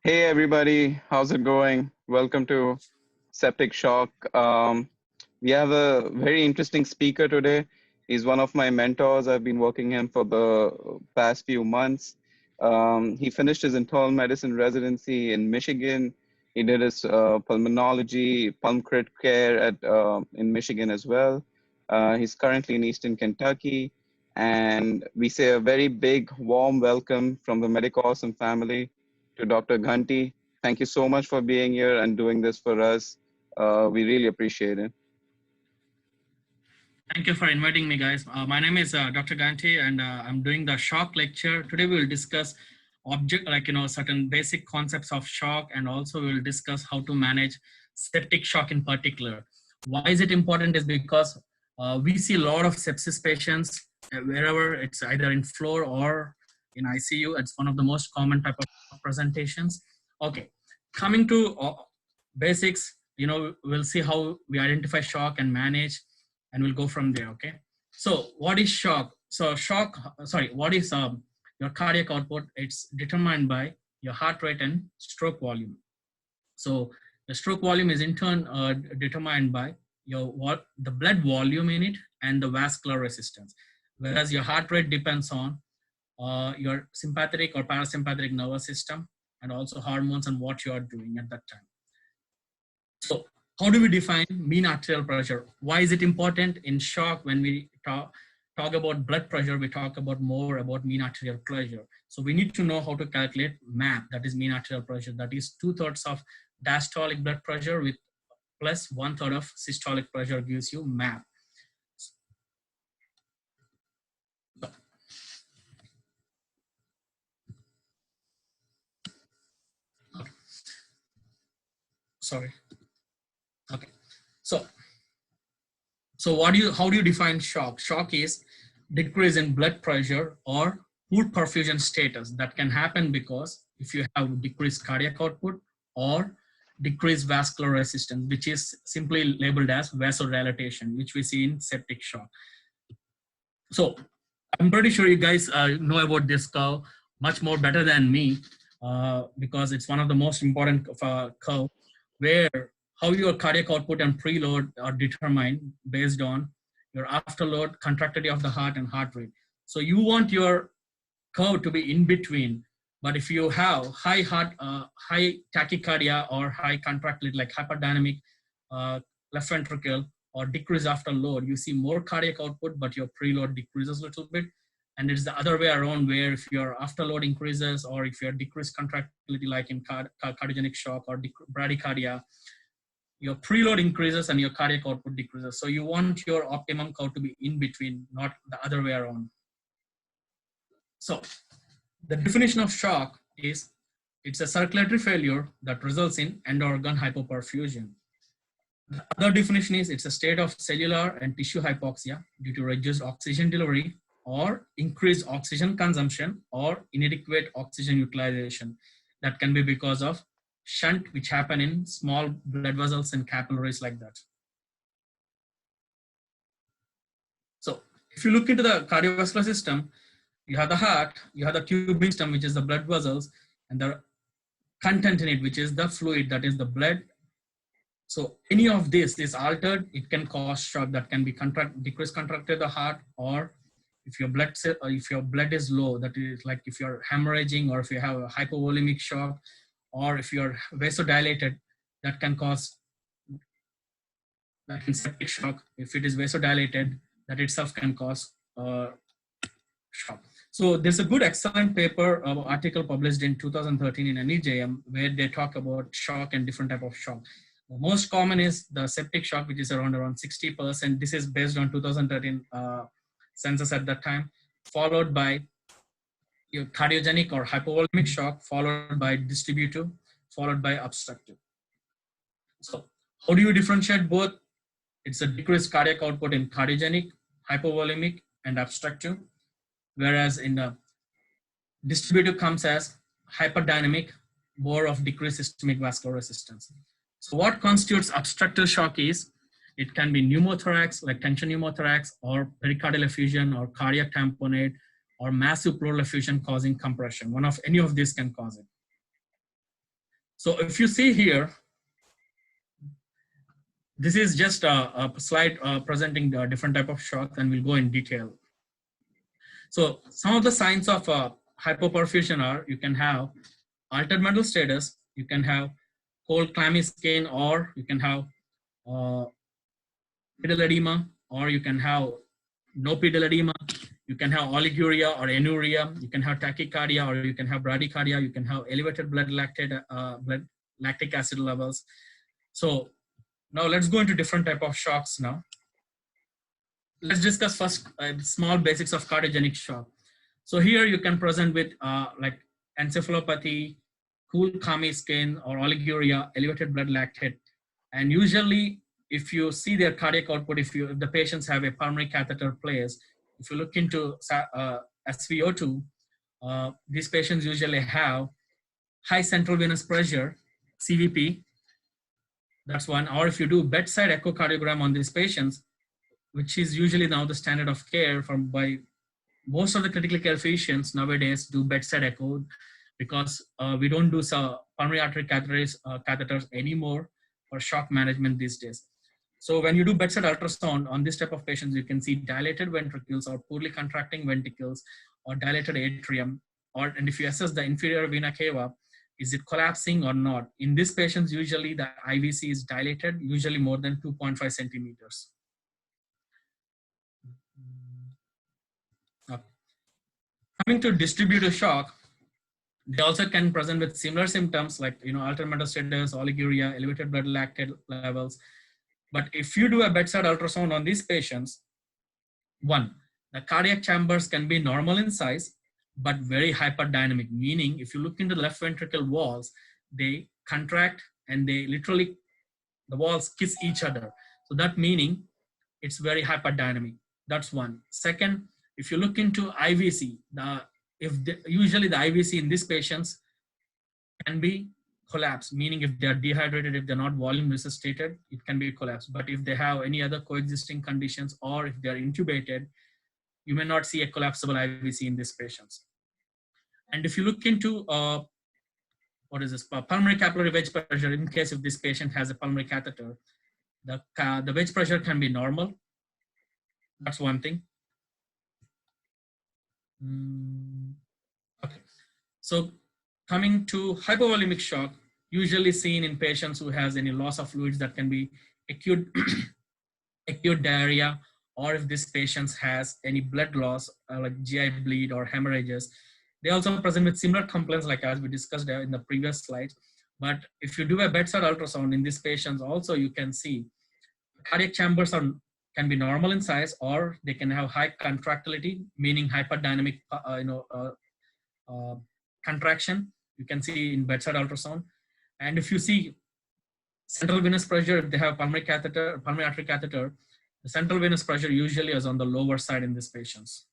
Hey everybody, how's it going? Welcome to Septic Shock. We have a very interesting speaker today. He's one of my mentors. I've been working him for the past few months. He finished his internal medicine residency in Michigan. He did his pulmonology, pulm crit care in Michigan as well. He's currently in Eastern Kentucky. And we say a very big, warm welcome from the Medic Awesome family to Dr. Ganti. Thank you so much for being here and doing this for us. We really appreciate it. Thank you for inviting me, guys. My name is Dr. Ganti, and I'm doing the shock lecture. Today we will discuss certain basic concepts of shock, and also we will discuss how to manage septic shock in particular. Why is it important is because we see a lot of sepsis patients wherever it's either in floor or in ICU. It's one of the most common type of presentations. Okay, coming to basics, we'll see how we identify shock and manage, and we'll go from there. Okay, so what is shock? What is your cardiac output? It's determined by your heart rate and stroke volume. So the stroke volume is in turn determined by the blood volume in it and the vascular resistance, whereas your heart rate depends on your sympathetic or parasympathetic nervous system, and also hormones and what you are doing at that time. So how do we define mean arterial pressure? Why is it important in shock? When we talk about blood pressure, we talk about more about mean arterial pressure. So we need to know how to calculate MAP, that is mean arterial pressure. That is 2/3 of diastolic blood pressure with plus 1/3 of systolic pressure gives you MAP. Okay. Sorry. Okay. So how do you define shock? Shock is decrease in blood pressure or poor perfusion status. That can happen because if you have decreased cardiac output or decreased vascular resistance, which is simply labeled as vasodilatation, which we see in septic shock. So I'm pretty sure you guys know about this curve much more better than me, because it's one of the most important curve, where how your cardiac output and preload are determined based on your afterload, contractility of the heart, and heart rate. So you want your curve to be in between. But if you have high tachycardia or high contractility like hyperdynamic left ventricle or decrease after load, you see more cardiac output, but your preload decreases a little bit. And it's the other way around, where if your afterload increases or if your decreased contractility like in cardiogenic shock or bradycardia, your preload increases and your cardiac output decreases. So you want your optimum curve to be in between, not the other way around. So the definition of shock is it's a circulatory failure that results in end organ hypoperfusion. The other definition is it's a state of cellular and tissue hypoxia due to reduced oxygen delivery or increased oxygen consumption or inadequate oxygen utilization. That can be because of shunt, which happen in small blood vessels and capillaries like that. So if you look into the cardiovascular system, you have the heart, you have the tubing system, which is the blood vessels, and the content in it, which is the fluid, that is the blood. So any of this is altered, it can cause shock. That can be decreased contracted the heart, or if your blood is low, that is like if you're hemorrhaging, or if you have a hypovolemic shock, or if you're vasodilated, that can cause septic shock. If it is vasodilated, that itself can cause shock. So there's a good excellent paper article published in 2013 in NEJM where they talk about shock and different type of shock. The most common is the septic shock, which is around 60%. This is based on 2013 census at that time, followed by your cardiogenic or hypovolemic shock, followed by distributive, followed by obstructive. So how do you differentiate both? It's a decreased cardiac output in cardiogenic, hypovolemic, and obstructive, whereas in the distributive comes as hyperdynamic, more of decreased systemic vascular resistance. So what constitutes obstructive shock is, it can be pneumothorax, like tension pneumothorax, or pericardial effusion, or cardiac tamponade, or massive pleural effusion causing compression. Any of these can cause it. So if you see here, this is just a slide presenting the different type of shock, and we'll go in detail. So some of the signs of hypoperfusion are, you can have altered mental status, you can have cold clammy skin, or you can have uh, pedal edema, or you can have no pedal edema, you can have oliguria or anuria, you can have tachycardia, or you can have bradycardia, you can have elevated blood lactic acid levels. So now let's go into different type of shocks now. Let's discuss first small basics of cardiogenic shock. So here you can present with like encephalopathy, cool clammy skin, or oliguria, elevated blood lactate. And usually if you see their cardiac output, if the patients have a pulmonary catheter placed, if you look into SVO2, these patients usually have high central venous pressure, CVP, that's one. Or if you do bedside echocardiogram on these patients, which is usually now the standard of care by most of the critical care physicians nowadays do bedside echo, because we don't do pulmonary artery catheters anymore for shock management these days. So when you do bedside ultrasound on this type of patients, you can see dilated ventricles or poorly contracting ventricles or dilated atrium, and if you assess the inferior vena cava, is it collapsing or not? In these patients, usually the IVC is dilated, usually more than 2.5 centimeters. Coming to distributive shock, they also can present with similar symptoms like altered mental status, oliguria, elevated blood lactate levels. But if you do a bedside ultrasound on these patients, one, the cardiac chambers can be normal in size, but very hyperdynamic, meaning if you look into the left ventricle walls, they contract and they literally, the walls kiss each other. So that meaning it's very hyperdynamic. That's one. Second, if you look into IVC, usually the IVC in these patients can be collapsed, meaning if they are dehydrated, if they're not volume resuscitated, it can be collapsed. But if they have any other coexisting conditions, or if they're intubated, you may not see a collapsible IVC in these patients. And if you look into what is this, pulmonary capillary wedge pressure, in case if this patient has a pulmonary catheter, the wedge pressure can be normal. That's one thing. Okay. So coming to hypovolemic shock, usually seen in patients who has any loss of fluids, that can be acute acute diarrhea, or if this patient has any blood loss like GI bleed or hemorrhages. They also present with similar complaints like as we discussed in the previous slides. But if you do a bedside ultrasound in these patients, also you can see cardiac chambers can be normal in size, or they can have high contractility, meaning hyperdynamic contraction. You can see in bedside ultrasound. And if you see central venous pressure, if they have pulmonary artery catheter, the central venous pressure usually is on the lower side in these patients.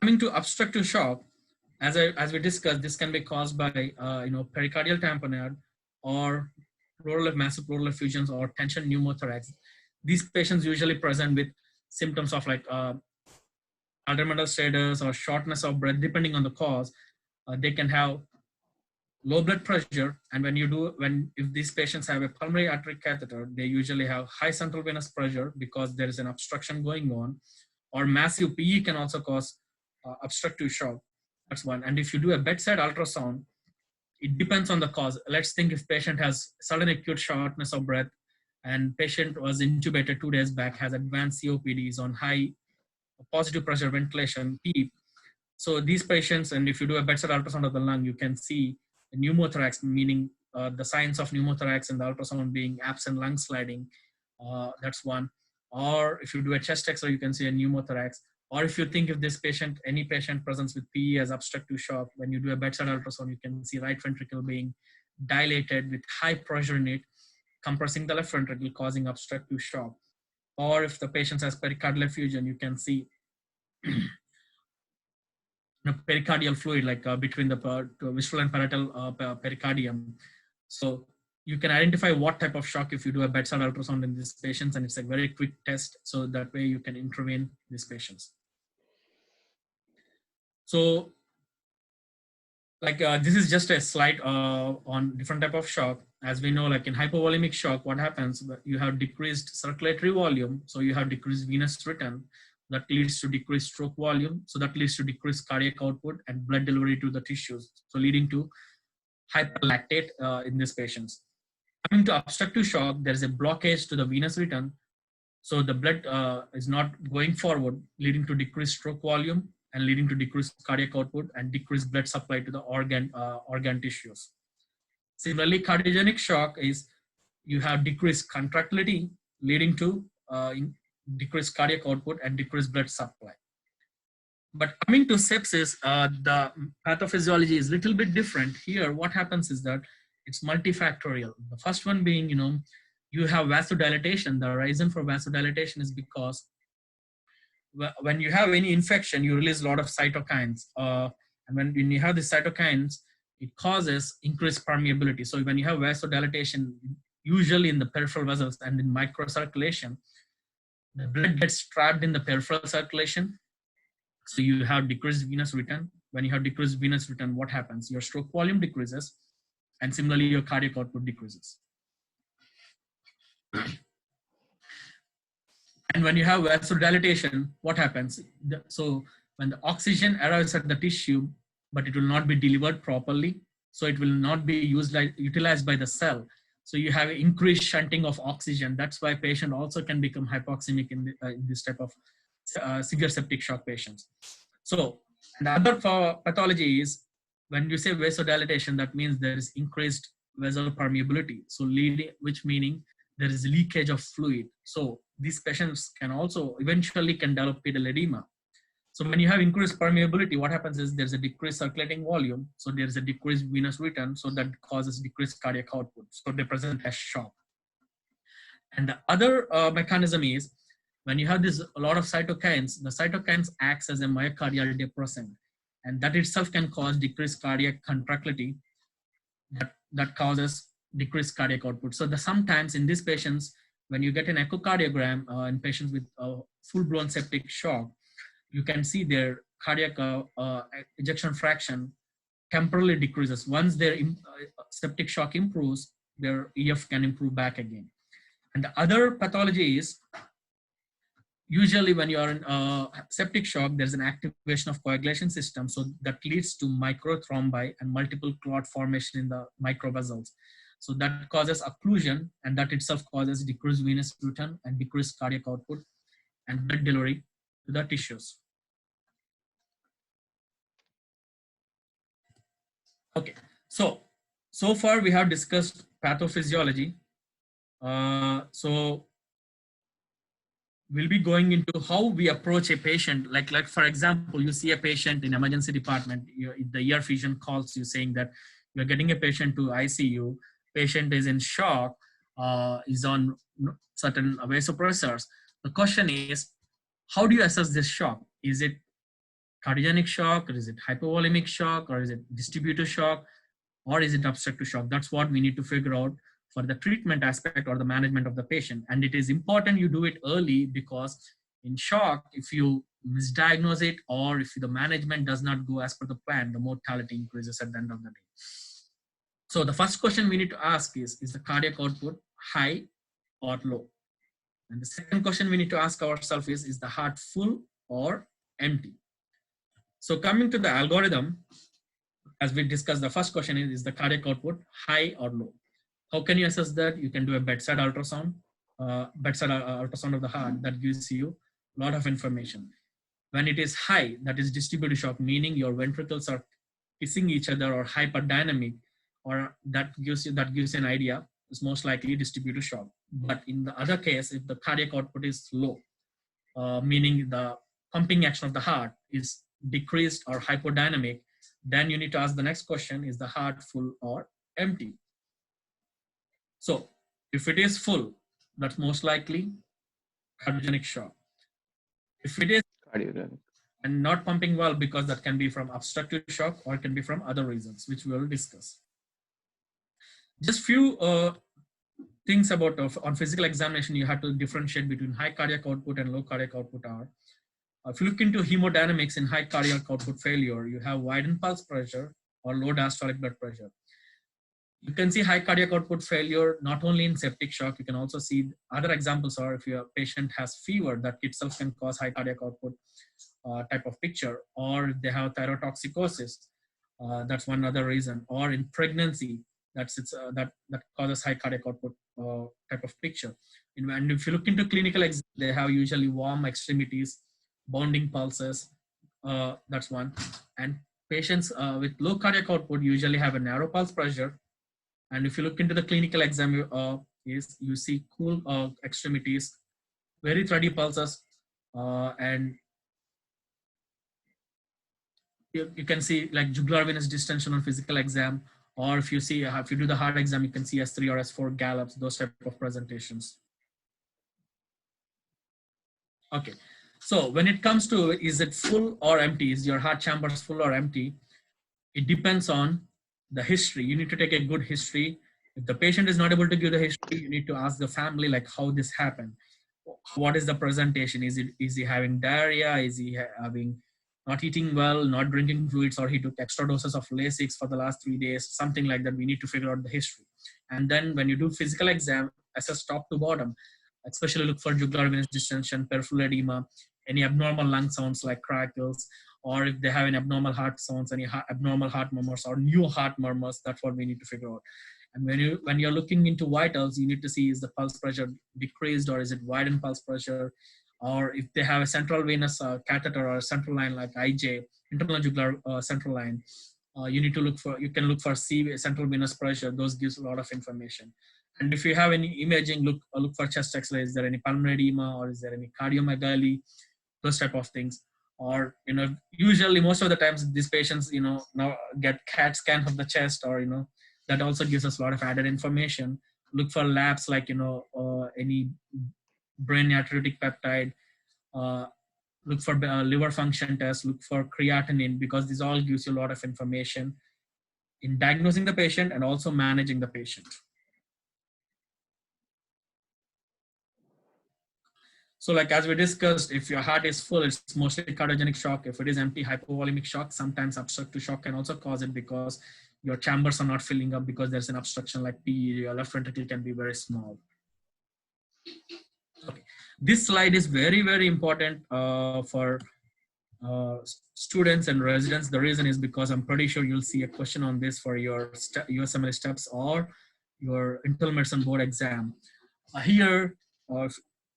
Coming to obstructive shock, as we discussed, this can be caused by pericardial tamponade or massive pleural effusions or tension pneumothorax. These patients usually present with symptoms of like altered mental status or shortness of breath, depending on the cause. They can have low blood pressure, and if these patients have a pulmonary artery catheter, they usually have high central venous pressure because there is an obstruction going on, or massive PE can also cause obstructive shock. That's one. And if you do a bedside ultrasound, it depends on the cause. Let's think if patient has sudden acute shortness of breath, and patient was intubated 2 days back, has advanced COPD, is on high positive pressure ventilation, PEEP. So these patients, and if you do a bedside ultrasound of the lung, you can see a pneumothorax, meaning the signs of pneumothorax and the ultrasound being absent lung sliding. That's one. Or if you do a chest X-ray, you can see a pneumothorax. Or if you think if this patient, any patient presents with PE as obstructive shock, when you do a bedside ultrasound, you can see right ventricle being dilated with high pressure in it, compressing the left ventricle, causing obstructive shock. Or if the patient has pericardial effusion, you can see pericardial fluid like between the visceral and parietal pericardium. So you can identify what type of shock if you do a bedside ultrasound in these patients, and it's a very quick test, so that way you can intervene these patients. So This is just a slide on different type of shock. As we know, like in hypovolemic shock, what happens? You have decreased circulatory volume, so you have decreased venous return. That leads to decreased stroke volume, so that leads to decreased cardiac output and blood delivery to the tissues, so leading to hyperlactate in these patients. Coming to obstructive shock, there is a blockage to the venous return, so the blood is not going forward, leading to decreased stroke volume and leading to decreased cardiac output and decreased blood supply to the organ tissues. Similarly, cardiogenic shock is you have decreased contractility, leading to decreased cardiac output and decreased blood supply. But coming to sepsis, the pathophysiology is a little bit different. Here, what happens is that it's multifactorial. The first one being, you have vasodilatation. The reason for vasodilatation is because when you have any infection, you release a lot of cytokines. And when you have the cytokines, it causes increased permeability. So when you have vasodilatation, usually in the peripheral vessels and in microcirculation, the blood gets trapped in the peripheral circulation. So you have decreased venous return. When you have decreased venous return, what happens? Your stroke volume decreases, and similarly, your cardiac output decreases. And when you have vasodilatation, what happens? So when the oxygen arrives at the tissue, but it will not be delivered properly, so it will not be utilized by the cell. So you have increased shunting of oxygen. That's why patient also can become hypoxemic in this type of severe septic shock patients. So the other pathology is when you say vasodilatation, that means there is increased vessel permeability. So which meaning there is leakage of fluid. So these patients can also eventually can develop pedal edema. So when you have increased permeability, what happens is there's a decreased circulating volume. So there's a decreased venous return. So that causes decreased cardiac output. So they present as shock. And the other mechanism is when you have a lot of cytokines, the cytokines acts as a myocardial depressant. And that itself can cause decreased cardiac contractility that causes decreased cardiac output. So sometimes in these patients, when you get an echocardiogram in patients with full-blown septic shock, you can see their cardiac ejection fraction temporarily decreases. Once their septic shock improves, their EF can improve back again. And the other pathology is usually when you are in septic shock, there's an activation of coagulation system. So that leads to microthrombi and multiple clot formation in the microvessels. So that causes occlusion, and that itself causes decreased venous return and decreased cardiac output and blood delivery to the tissues. Okay, so far we have discussed pathophysiology. So we'll be going into how we approach a patient. Like for example, you see a patient in emergency department, the ER physician calls you saying that you're getting a patient to ICU, patient is in shock, is on certain vasopressors. The question is, how do you assess this shock? Is it cardiogenic shock, or is it hypovolemic shock, or is it distributive shock, or is it obstructive shock? That's what we need to figure out for the treatment aspect or the management of the patient. And it is important you do it early, because in shock, if you misdiagnose it or if the management does not go as per the plan, the mortality increases at the end of the day. So the first question we need to ask is the cardiac output high or low? And the second question we need to ask ourselves is the heart full or empty? So coming to the algorithm, as we discussed, the first question is the cardiac output high or low? How can you assess that? You can do a bedside ultrasound, ultrasound of the heart that gives you a lot of information. When it is high, that is distributive shock, meaning your ventricles are kissing each other or hyperdynamic, or that gives you an idea, is most likely distributive shock. But in the other case, if the cardiac output is low, meaning the pumping action of the heart is decreased or hypodynamic, then you need to ask the next question, is the heart full or empty? So if it is full, that's most likely cardiogenic shock. If it is Cardiogenic and not pumping well, because that can be from obstructive shock or it can be from other reasons, which we will discuss. Just few things about on physical examination, you have to differentiate between high cardiac output and low cardiac output are. If you look into hemodynamics in high cardiac output failure, you have widened pulse pressure, or low diastolic blood pressure. You can see high cardiac output failure not only in septic shock. You can also see other examples are if your patient has fever, that itself can cause high cardiac output type of picture, or they have thyrotoxicosis. That's one other reason. Or in pregnancy, that causes high cardiac output type of picture. And if you look into clinical exam, they have usually warm extremities, bounding pulses. That's one. And patients with low cardiac output usually have a narrow pulse pressure. And if you look into the clinical exam, you see cool extremities, very thready pulses, and you can see like jugular venous distension on physical exam, or if you see if you do the heart exam, you can see S3 or S4 gallops, those type of presentations. Okay, so when it comes to is it full or empty, is your heart chambers full or empty, it depends on the history. You need to take a good history. If the patient is not able to give the history, you need to ask the family like how this happened. What is the presentation? Is he having diarrhea? Is he having not eating well, not drinking fluids, or he took extra doses of Lasix for the last 3 days, something like that. We need to figure out the history. And then when you do physical exam, assess top to bottom, especially look for jugular venous distension, peripheral edema, any abnormal lung sounds like crackles, or if they have an abnormal heart sounds, any abnormal heart murmurs or new heart murmurs. That's what we need to figure out. And when you're looking into vitals, you need to see is the pulse pressure decreased or is it widened pulse pressure, or if they have a central venous catheter or a central line like IJ, internal jugular central line, you can look for central venous pressure. Those gives a lot of information. And if you have any imaging, look for chest X-ray. Is there any pulmonary edema or is there any cardiomegaly? Those type of things. Or usually most of the times these patients now get CAT scan of the chest, or that also gives us a lot of added information. Look for labs like any brain natriuretic peptide. Look for liver function tests. Look for creatinine, because this all gives you a lot of information in diagnosing the patient and also managing the patient. So like as we discussed, if your heart is full, it's mostly cardiogenic shock. If it is empty, hypovolemic shock. Sometimes obstructive shock can also cause it because your chambers are not filling up because there's an obstruction like PE. Your left ventricle can be very small. Okay. This slide is very, very important for students and residents. The reason is because I'm pretty sure you'll see a question on this for your USMLE steps or your internal medicine board exam. Here,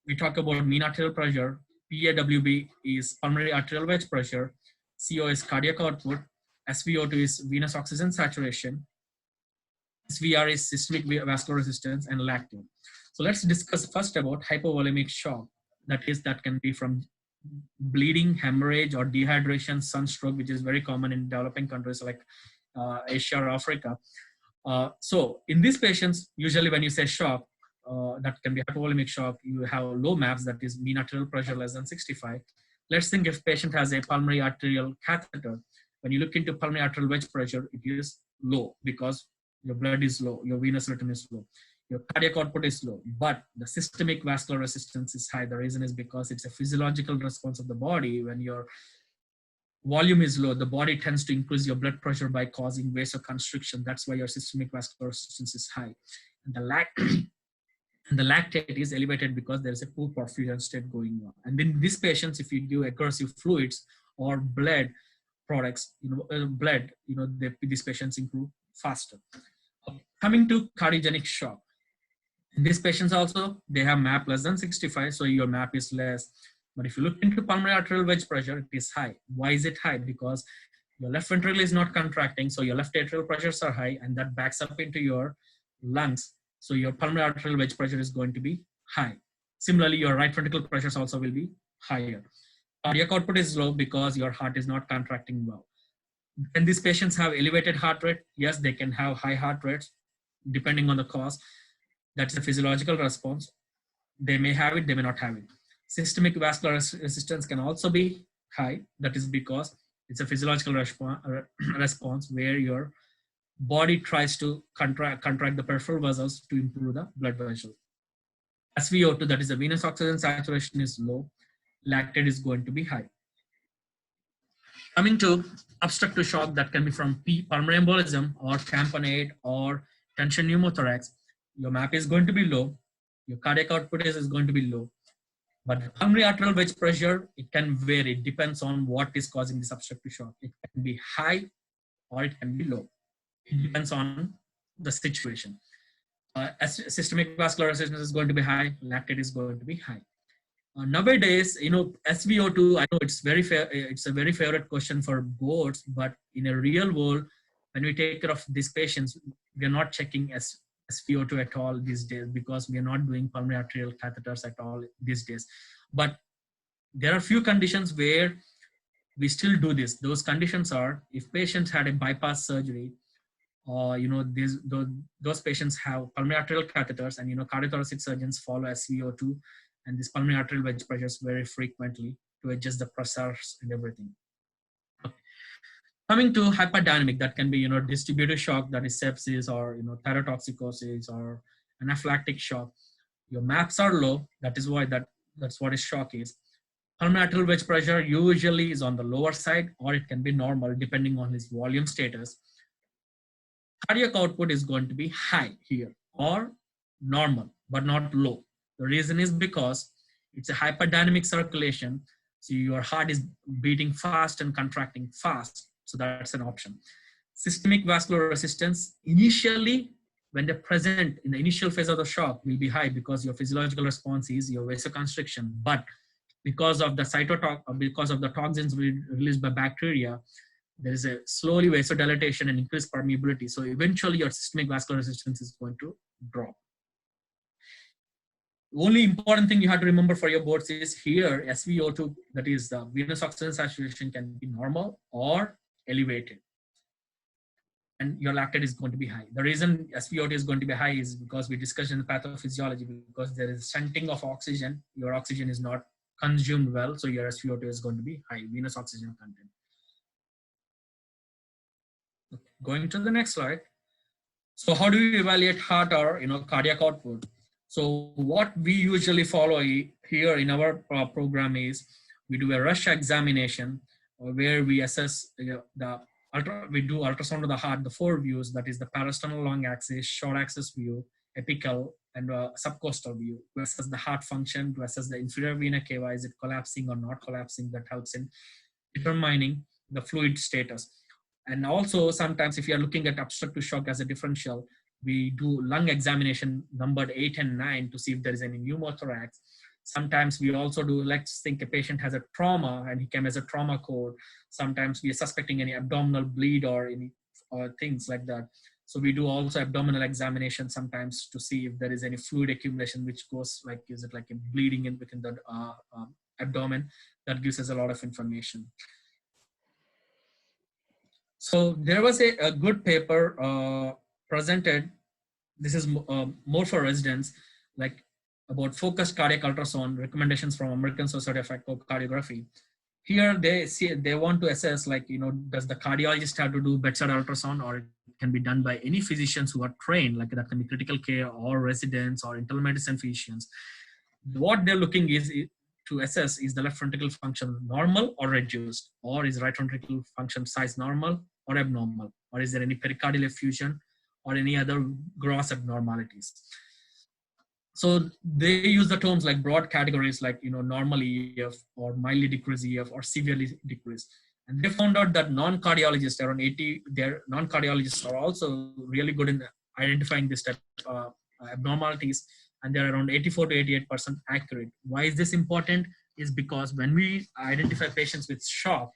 we talk about mean arterial pressure. PAWB is pulmonary arterial wedge pressure. CO is cardiac output. SVO2 is venous oxygen saturation. SVR is systemic vascular resistance, and lactate. So let's discuss first about hypovolemic shock. That can be from bleeding, hemorrhage, or dehydration, sunstroke, which is very common in developing countries like Asia or Africa. So in these patients, usually when you say shock, that can be hypovolemic shock, you have low MAPS, that is mean arterial pressure less than 65. Let's think if patient has a pulmonary arterial catheter. When you look into pulmonary arterial wedge pressure, it is low because your blood is low, your venous rhythm is low, your cardiac output is low, but the systemic vascular resistance is high. The reason is because it's a physiological response of the body. When your volume is low, the body tends to increase your blood pressure by causing vasoconstriction. That's why your systemic vascular resistance is high. And the lactate is elevated because there is a poor perfusion state going on. And in these patients, if you give aggressive fluids or blood products, these patients improve faster. Coming to cardiogenic shock. In these patients also, they have MAP less than 65, so your MAP is less. But if you look into pulmonary arterial wedge pressure, it is high. Why is it high? Because your left ventricle is not contracting, so your left atrial pressures are high, and that backs up into your lungs. So your pulmonary arterial wedge pressure is going to be high. Similarly, your right ventricle pressures also will be higher. Cardiac output is low because your heart is not contracting well. Can these patients have elevated heart rate? Yes, they can have high heart rates depending on the cause. That's a physiological response. They may have it, they may not have it. Systemic vascular resistance can also be high. That is because it's a physiological response where your body tries to contract the peripheral vessels to improve the blood vessel. SVO2, that is the venous oxygen saturation, is low. Lactate is going to be high. Coming to obstructive shock, that can be from pulmonary embolism or tamponade or tension pneumothorax, your MAP is going to be low, your cardiac output is going to be low. But the pulmonary arterial wedge pressure, it can vary. It depends on what is causing this obstructive shock. It can be high or it can be low. It depends on the situation. Systemic vascular resistance is going to be high, lactate is going to be high. Nowadays, SVO2, I know it's it's a very favorite question for boards, but in a real world, when we take care of these patients, we are not checking SVO2 at all these days because we are not doing pulmonary arterial catheters at all these days. But there are few conditions where we still do this. Those conditions are if patients had a bypass surgery, or those patients have pulmonary arterial catheters, and cardiothoracic surgeons follow SVO2 and this pulmonary arterial wedge pressures very frequently to adjust the pressures and everything. Coming to hyperdynamic, that can be distributive shock, that is sepsis, or thyrotoxicosis or anaphylactic shock. Your MAPs are low, that is why that's what is shock is. Pulmonary arterial wedge pressure usually is on the lower side, or it can be normal depending on his volume status. Cardiac output is going to be high here or normal, but not low. The reason is because it's a hyperdynamic circulation. So your heart is beating fast and contracting fast. So that's an option. Systemic vascular resistance, initially, when they're present in the initial phase of the shock, will be high because your physiological response is your vasoconstriction. But because of the because of the toxins released by bacteria, there is a slowly vasodilatation and increased permeability. So eventually your systemic vascular resistance is going to drop. The only important thing you have to remember for your boards is here, SVO2, that is the venous oxygen saturation, can be normal or elevated. And your lactate is going to be high. The reason SVO2 is going to be high is because we discussed in the pathophysiology, because there is shunting of oxygen. Your oxygen is not consumed well, so your SVO2 is going to be high, venous oxygen content. Going to the next slide. So how do we evaluate heart or cardiac output? So what we usually follow here in our program is we do a rush examination where we assess we do ultrasound of the heart, the four views, that is the parasternal long axis, short axis view, apical, and subcostal view, to assess the heart function, to assess the inferior vena cava, is it collapsing or not collapsing. That helps in determining the fluid status. And also sometimes if you are looking at obstructive shock as a differential, we do lung examination numbered 8 and 9 to see if there is any pneumothorax. Sometimes we also do, let's think a patient has a trauma and he came as a trauma code. Sometimes we are suspecting any abdominal bleed or any things like that. So we do also abdominal examination sometimes to see if there is any fluid accumulation, which goes like, is it like a bleeding within the abdomen? That gives us a lot of information. So there was a good paper presented. This is more for residents, like about focused cardiac ultrasound recommendations from American Society of Echocardiography. Here they want to assess, like, does the cardiologist have to do bedside ultrasound, or it can be done by any physicians who are trained, like that can be critical care or residents or internal medicine physicians. What they're looking is to assess, is the left ventricle function normal or reduced, or is right ventricle function size normal or abnormal, or is there any pericardial effusion or any other gross abnormalities. So they use the terms like broad categories like normal EF or mildly decreased EF or severely decreased. And they found out that non-cardiologists, around 80, their non-cardiologists are also really good in identifying this type of abnormalities, and they're around 84 to 88% accurate. Why is this important? Is because when we identify patients with shock,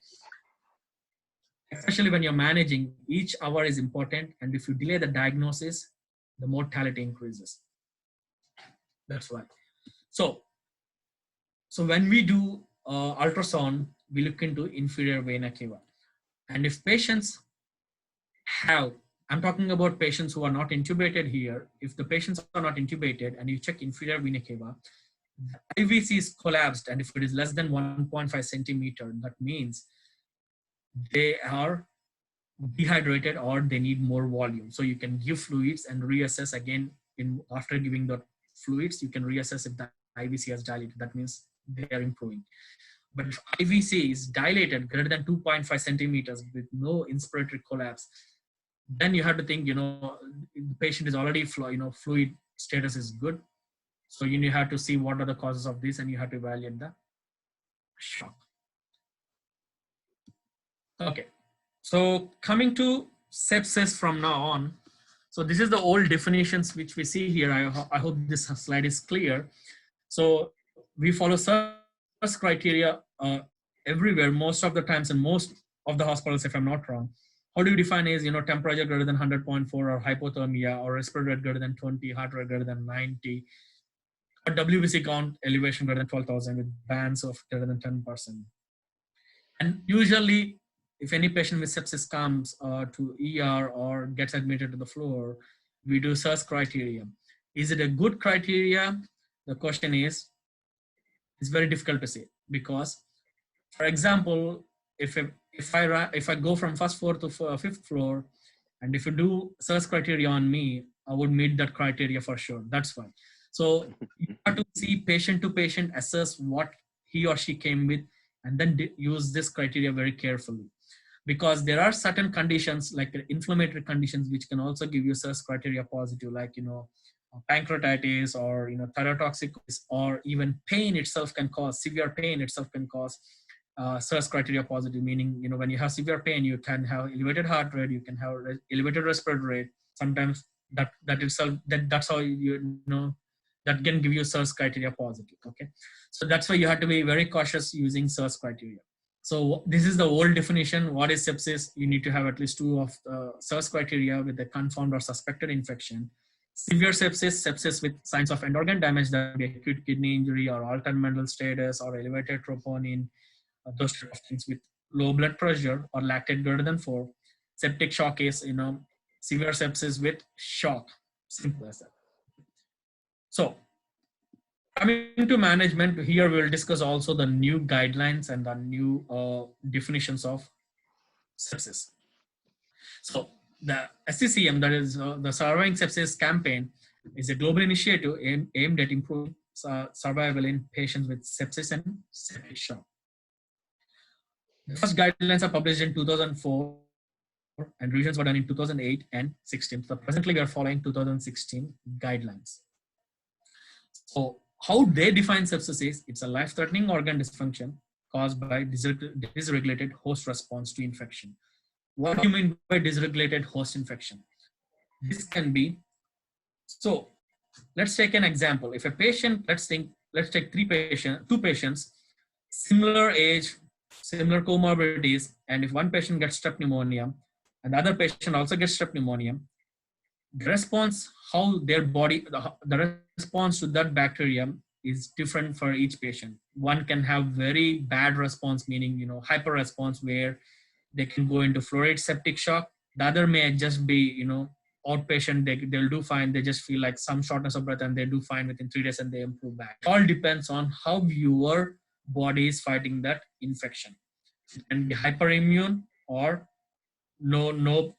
especially when you're managing, each hour is important, and if you delay the diagnosis, the mortality increases. That's why. So when we do ultrasound, we look into inferior vena cava. And if patients have, I'm talking about patients who are not intubated here. If the patients are not intubated and you check inferior vena cava, the IVC is collapsed, and if it is less than 1.5 centimeter, that means they are dehydrated or they need more volume. So you can give fluids and reassess again. After giving the fluids, you can reassess if the IVC has dilated. That means they are improving. But if IVC is dilated greater than 2.5 centimeters with no inspiratory collapse, then you have to think, the patient is already, fluid status is good. So you have to see what are the causes of this, and you have to evaluate the shock. Okay. So coming to sepsis from now on. So this is the old definitions which we see here. I hope this slide is clear. So we follow SIRS criteria everywhere, most of the times, in most of the hospitals, if I'm not wrong. How do you define is, temperature greater than 100.4, or hypothermia, or respiratory rate greater than 20, heart rate greater than 90, or WBC count elevation greater than 12,000 with bands of greater than 10%. And usually, if any patient with sepsis comes to ER or gets admitted to the floor, we do SIRS criteria. Is it a good criteria? The question is, it's very difficult to say, because, for example, if I go from first floor to fifth floor, and if you do SIRS criteria on me, I would meet that criteria for sure. That's fine. So you have to see patient to patient, assess what he or she came with, and then use this criteria very carefully. Because there are certain conditions, like inflammatory conditions, which can also give you SIRS criteria positive, like, pancreatitis, or, thyrotoxic, or even pain itself can cause, severe pain itself can cause SIRS criteria positive, meaning, when you have severe pain, you can have elevated heart rate, you can have elevated respiratory rate. Sometimes that itself, that's how that can give you SIRS criteria positive. Okay, so that's why you have to be very cautious using SIRS criteria. So this is the old definition. What is sepsis? You need to have at least 2 of the SIRS criteria with a confirmed or suspected infection. Severe sepsis, sepsis with signs of end organ damage, that be acute kidney injury, or altered mental status, or elevated troponin, those type of things, with low blood pressure or lactate greater than 4. Septic shock is, severe sepsis with shock. Simple as that. So coming to management, here we will discuss also the new guidelines and the new definitions of sepsis. So the SCCM, that is the Surviving Sepsis Campaign, is a global initiative aimed at improving survival in patients with sepsis and septic shock. The first guidelines are published in 2004, and revisions were done in 2008 and 16. So presently we are following 2016 guidelines. So how they define sepsis is, it's a life-threatening organ dysfunction caused by dysregulated host response to infection. What do you mean by dysregulated host infection? This can be, so let's take an example. If a patient, let's take two patients, similar age, similar comorbidities, and if one patient gets strep pneumonia and the other patient also gets strep pneumonia, the response, how their body, the response to that bacteria is different for each patient. One can have very bad response, meaning, hyper response, where they can go into fluoride septic shock. The other may just be, outpatient, they'll do fine. They just feel like some shortness of breath and they do fine within 3 days and they improve back. It all depends on how your body is fighting that infection. It can be hyperimmune or no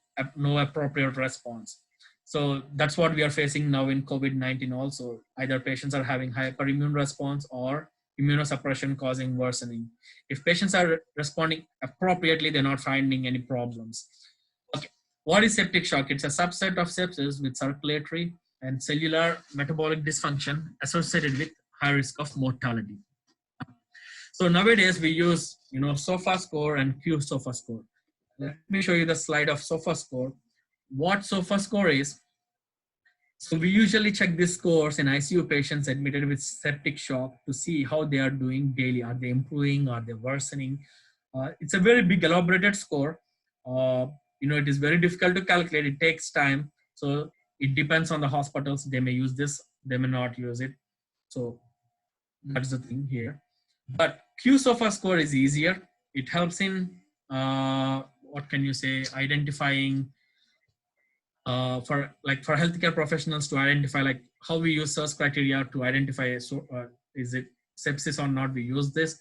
appropriate response. So that's what we are facing now in COVID-19 also. Either patients are having hyperimmune response or immunosuppression causing worsening. If patients are responding appropriately, they're not finding any problems. Okay, what is septic shock? It's a subset of sepsis with circulatory and cellular metabolic dysfunction associated with high risk of mortality. So nowadays we use, SOFA score and Q-SOFA score. Let me show you the slide of SOFA score. What SOFA score is, so we usually check these scores in ICU patients admitted with septic shock to see how they are doing daily. Are they improving? Are they worsening? It's a very big elaborated score. It is very difficult to calculate. It takes time. So it depends on the hospitals. They may use this, they may not use it. So that's the thing here. But Q-SOFA score is easier. It helps in, what can you say, identifying for healthcare professionals to identify, like how we use SIRS criteria to identify is it sepsis or not. We use this,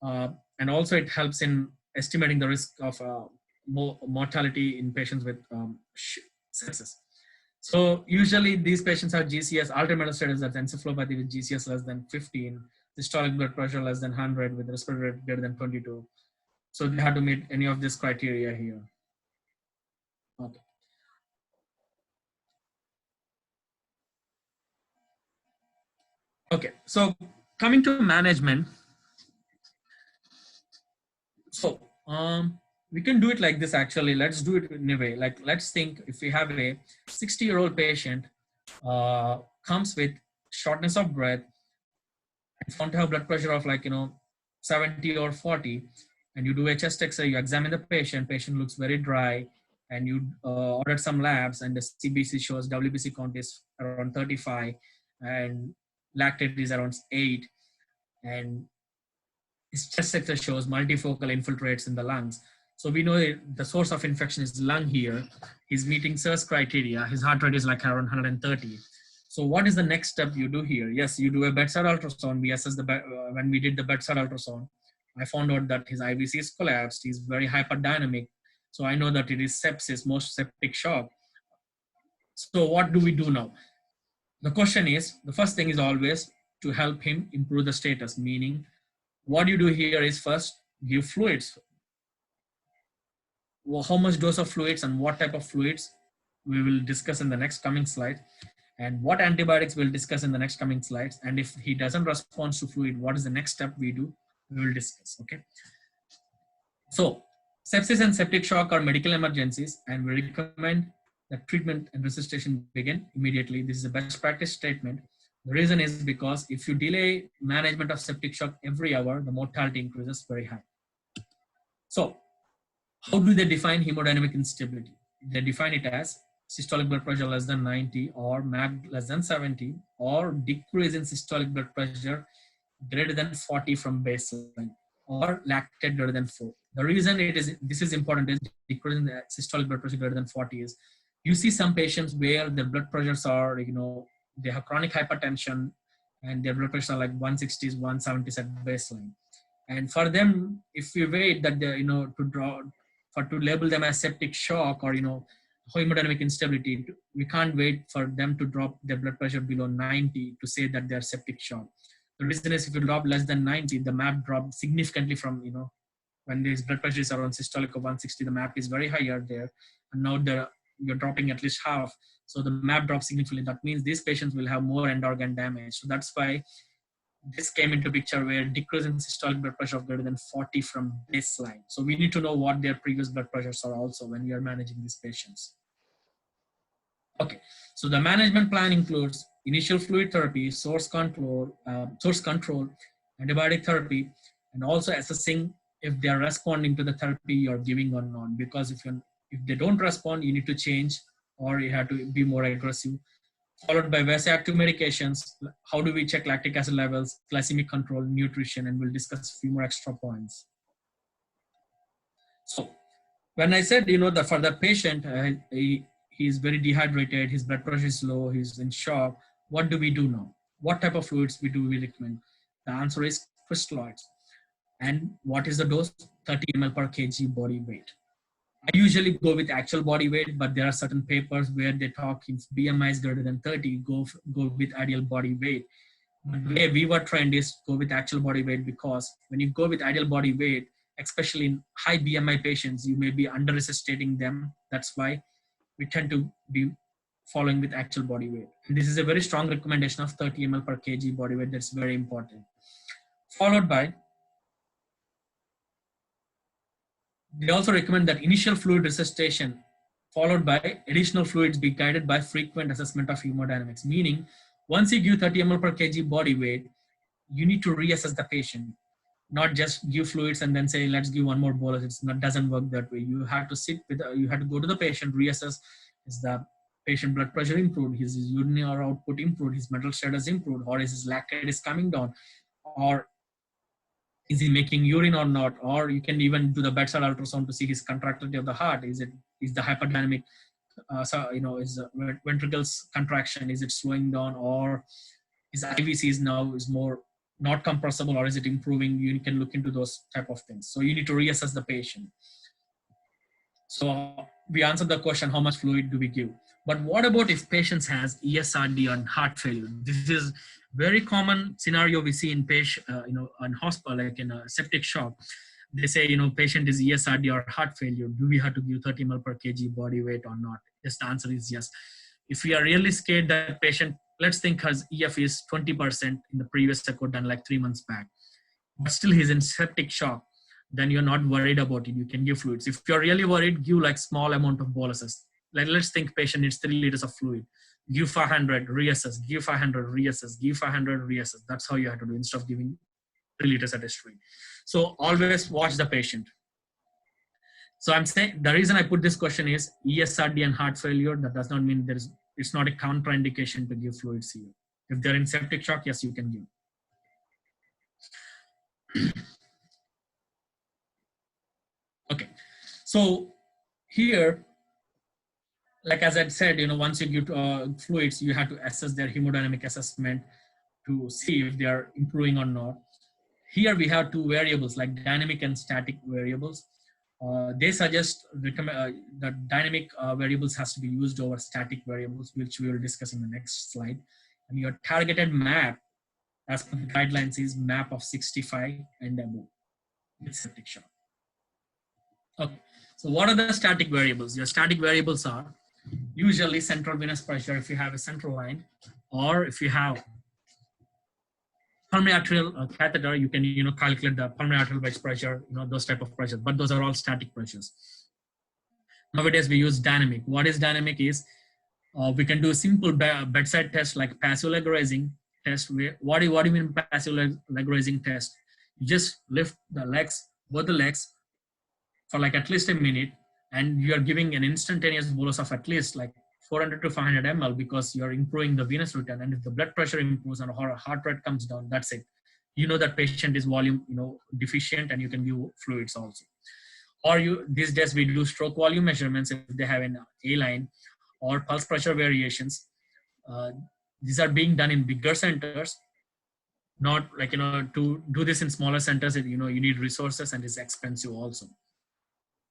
and also it helps in estimating the risk of mortality in patients with sepsis. So usually these patients have GCS, altered mental status, that's encephalopathy with GCS less than 15. systolic blood pressure less than 100 with respiratory rate greater than 22. So they had to meet any of this criteria here. Okay. Okay, so coming to management, so we can do it like this actually. Let's do it in a way. Like, let's think if we have a 60-year-old patient comes with shortness of breath and found to have blood pressure of 70 or 40, and you do a chest X-ray, you examine the patient looks very dry, and you ordered some labs, and the CBC shows WBC count is around 35, and lactate is around 8, and his chest X-ray shows multifocal infiltrates in the lungs. So we know the source of infection is lung here. He's meeting SIRS criteria. His heart rate is like around 130. So what is the next step you do here? Yes, you do a bedside ultrasound. We assess when we did the bedside ultrasound, I found out that his IVC is collapsed. He's very hyperdynamic. So I know that it is sepsis, most septic shock. So what do we do now? The question is, the first thing is always to help him improve the status, meaning what you do here is first give fluids. Well, how much dose of fluids and what type of fluids we will discuss in the next coming slide, and what antibiotics we'll discuss in the next coming slides. And if he doesn't respond to fluid, what is the next step we do? We will discuss. Okay. So sepsis and septic shock are medical emergencies, and we recommend that treatment and resuscitation begin immediately. This is a best practice statement. The reason is because if you delay management of septic shock every hour, the mortality increases very high. So how do they define hemodynamic instability? They define it as systolic blood pressure less than 90 or MAB less than 70 or decrease in systolic blood pressure greater than 40 from baseline or lactate greater than 4. The reason this is important is decrease in the systolic blood pressure greater than 40 is you see some patients where their blood pressures are, they have chronic hypertension and their blood pressure are like 160s, 170s at baseline. And for them, if we wait that they, to label them as septic shock or hemodynamic instability, we can't wait for them to drop their blood pressure below 90 to say that they're septic shock. The reason is if you drop less than 90, the MAP drops significantly from when this blood pressure is around systolic of 160, the MAP is very higher there, and now you're dropping at least half, so the MAP drops significantly. That means these patients will have more end organ damage. So that's why this came into picture where decrease in systolic blood pressure of greater than 40 from baseline. So we need to know what their previous blood pressures are also when we are managing these patients. Okay, so the management plan includes initial fluid therapy, source control, antibiotic therapy, and also assessing if they are responding to the therapy you're giving or not. Because if they don't respond, you need to change or you have to be more aggressive. Followed by vasoactive medications. How do we check lactic acid levels, glycemic control, nutrition, and we'll discuss a few more extra points. So when I said, that for the patient, he's very dehydrated, his blood pressure is low, he's in shock, what do we do now? What type of fluids we recommend? The answer is crystalloids. And what is the dose? 30 ml per kg body weight. I usually go with actual body weight, but there are certain papers where they talk if BMI is greater than 30, go with ideal body weight. But the way we were trained is go with actual body weight, because when you go with ideal body weight, especially in high BMI patients, you may be under resuscitating them. That's why we tend to be following with actual body weight. And this is a very strong recommendation of 30 ml per kg body weight. That's very important. Followed by, they also recommend that initial fluid resuscitation followed by additional fluids be guided by frequent assessment of hemodynamics. Meaning, once you give 30 ml per kg body weight, you need to reassess the patient, not just give fluids and then say, let's give one more bolus. It doesn't work that way. You have to you have to go to the patient, reassess, is the patient blood pressure improved, his urinary output improved, his mental status improved, or is his lactate is coming down, or is he making urine or not? Or you can even do the bedside ultrasound to see his contractility of the heart. Is the hyperdynamic, is the ventricles contraction, is it slowing down, or his IVC is more not compressible, or is it improving? You can look into those type of things. So you need to reassess the patient. So we answered the question, how much fluid do we give? But what about if patients has ESRD and heart failure? This is very common scenario we see in patient, in hospital, like in a septic shock. They say, patient is ESRD or heart failure. Do we have to give 30 ml per kg body weight or not? Yes, the answer is yes. If we are really scared that patient, let's think his EF is 20% in the previous echo done like 3 months back, but still he's in septic shock, then you're not worried about it. You can give fluids. If you're really worried, give like small amount of boluses. Like let's think patient needs 3 liters of fluid. Give 500, reassess, give 500, reassess, give 500, reassess. That's how you have to do instead of giving 3 liters at a stream. So always watch the patient. So I'm saying the reason I put this question is ESRD and heart failure. That does not mean it's not a contraindication to give fluids here. If they're in septic shock, yes, you can give. Okay, so here, like as I said, once you give fluids, you have to assess their hemodynamic assessment to see if they are improving or not. Here we have two variables like dynamic and static variables. They suggest that dynamic variables has to be used over static variables, which we will discuss in the next slide. And your targeted map, as per the guidelines, is map of 65 and above with septic shock. Okay, so what are the static variables? Your static variables are usually central venous pressure if you have a central line, or if you have pulmonary arterial catheter, you can calculate the pulmonary arterial wedge pressure, those type of pressures, but those are all static pressures. Nowadays we use dynamic. What is dynamic is we can do a simple bedside test like passive leg raising test. What do you mean passive leg raising test? You just lift the legs, both the legs, for like at least a minute, and you are giving an instantaneous bolus of at least like 400 to 500 ml because you're improving the venous return. And if the blood pressure improves and heart rate comes down, that's it. That patient is volume deficient, and you can give fluids also. Or these days we do stroke volume measurements if they have an A line, or pulse pressure variations. These are being done in bigger centers, not like to do this in smaller centers. You need resources and it's expensive also.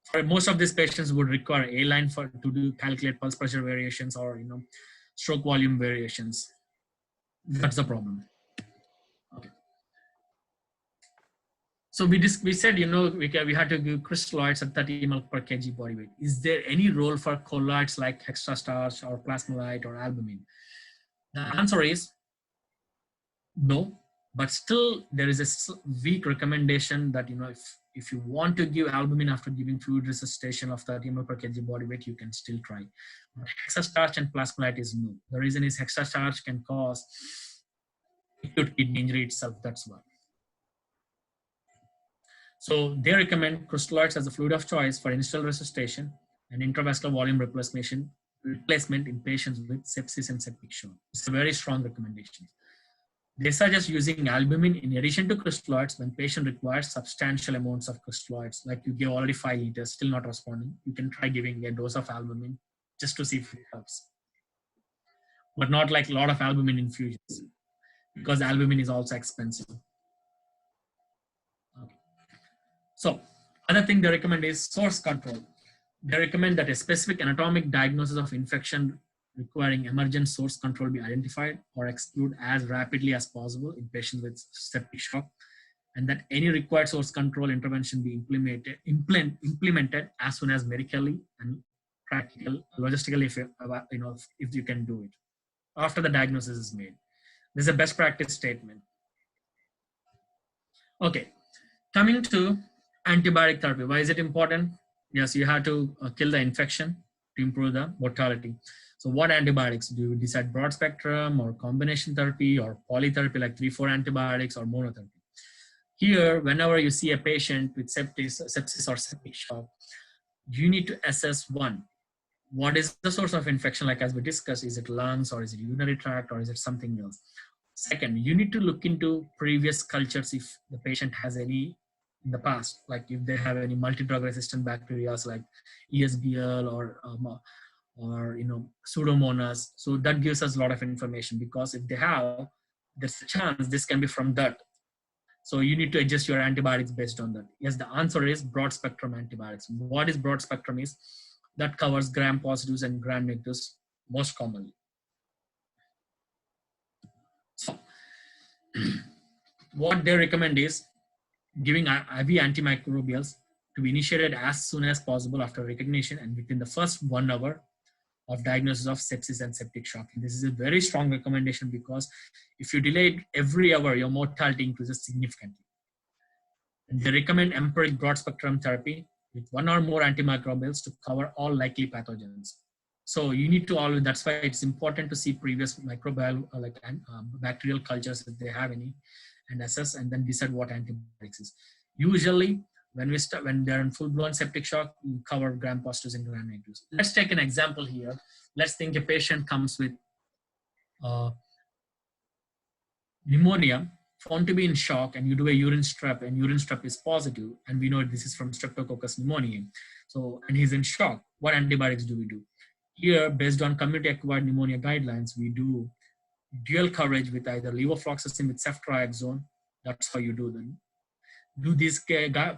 For most of these patients would require A line to do calculate pulse pressure variations or stroke volume variations. That's the problem. Okay. So we said we had to give crystalloids at 30 ml per kg body weight. Is there any role for colloids like extra starch or plasmolite or albumin? The answer is no, but still there is a weak recommendation that if you want to give albumin after giving fluid resuscitation of 30 ml per kg body weight, you can still try. But hexastarch and plasmolite is no. The reason is hexastarch can cause acute kidney injury itself. That's why. So they recommend crystalloids as a fluid of choice for initial resuscitation and intravascular volume replacement in patients with sepsis and septic shock. It's a very strong recommendation. They suggest using albumin in addition to crystalloids when patient requires substantial amounts of crystalloids, like you give already 5 liters, still not responding. You can try giving a dose of albumin just to see if it helps. But not like a lot of albumin infusions, because albumin is also expensive. Okay. So other thing they recommend is source control. They recommend that a specific anatomic diagnosis of infection requiring emergent source control be identified or excluded as rapidly as possible in patients with septic shock, and that any required source control intervention be implemented as soon as medically and practical, logistically, if you can do it after the diagnosis is made. This is a best practice statement. Okay, coming to antibiotic therapy. Why is it important? Yes, you have to kill the infection to improve the mortality. So what antibiotics? Do you decide broad spectrum or combination therapy or polytherapy like 3-4 antibiotics or monotherapy? Here, whenever you see a patient with sepsis or septic shock, you need to assess one, what is the source of infection? Like as we discussed, is it lungs or is it urinary tract or is it something else? Second, you need to look into previous cultures if the patient has any in the past, like if they have any multi-drug resistant bacteria like ESBL or Pseudomonas. So that gives us a lot of information, because if they have, there's a chance this can be from that. So you need to adjust your antibiotics based on that. Yes, the answer is broad spectrum antibiotics. What is broad spectrum is that covers gram positives and gram negatives most commonly. So what they recommend is giving IV antimicrobials to be initiated as soon as possible after recognition and within the first 1 hour of diagnosis of sepsis and septic shock. And this is a very strong recommendation because if you delay it every hour, your mortality increases significantly. And they recommend empiric broad spectrum therapy with 1 or more antimicrobials to cover all likely pathogens. So you need to always, that's why it's important to see previous microbial, bacterial cultures if they have any, and assess and then decide what antibiotics is. Usually, when they're in full-blown septic shock, you cover gram-positives and gram-negatives. Let's take an example here. Let's think a patient comes with pneumonia, found to be in shock, and you do a urine strep, and urine strep is positive, and we know this is from Streptococcus pneumoniae. So, and he's in shock. What antibiotics do we do? Here, based on community-acquired pneumonia guidelines, we do dual coverage with either levofloxacin with ceftriaxone. That's how you do them. Do these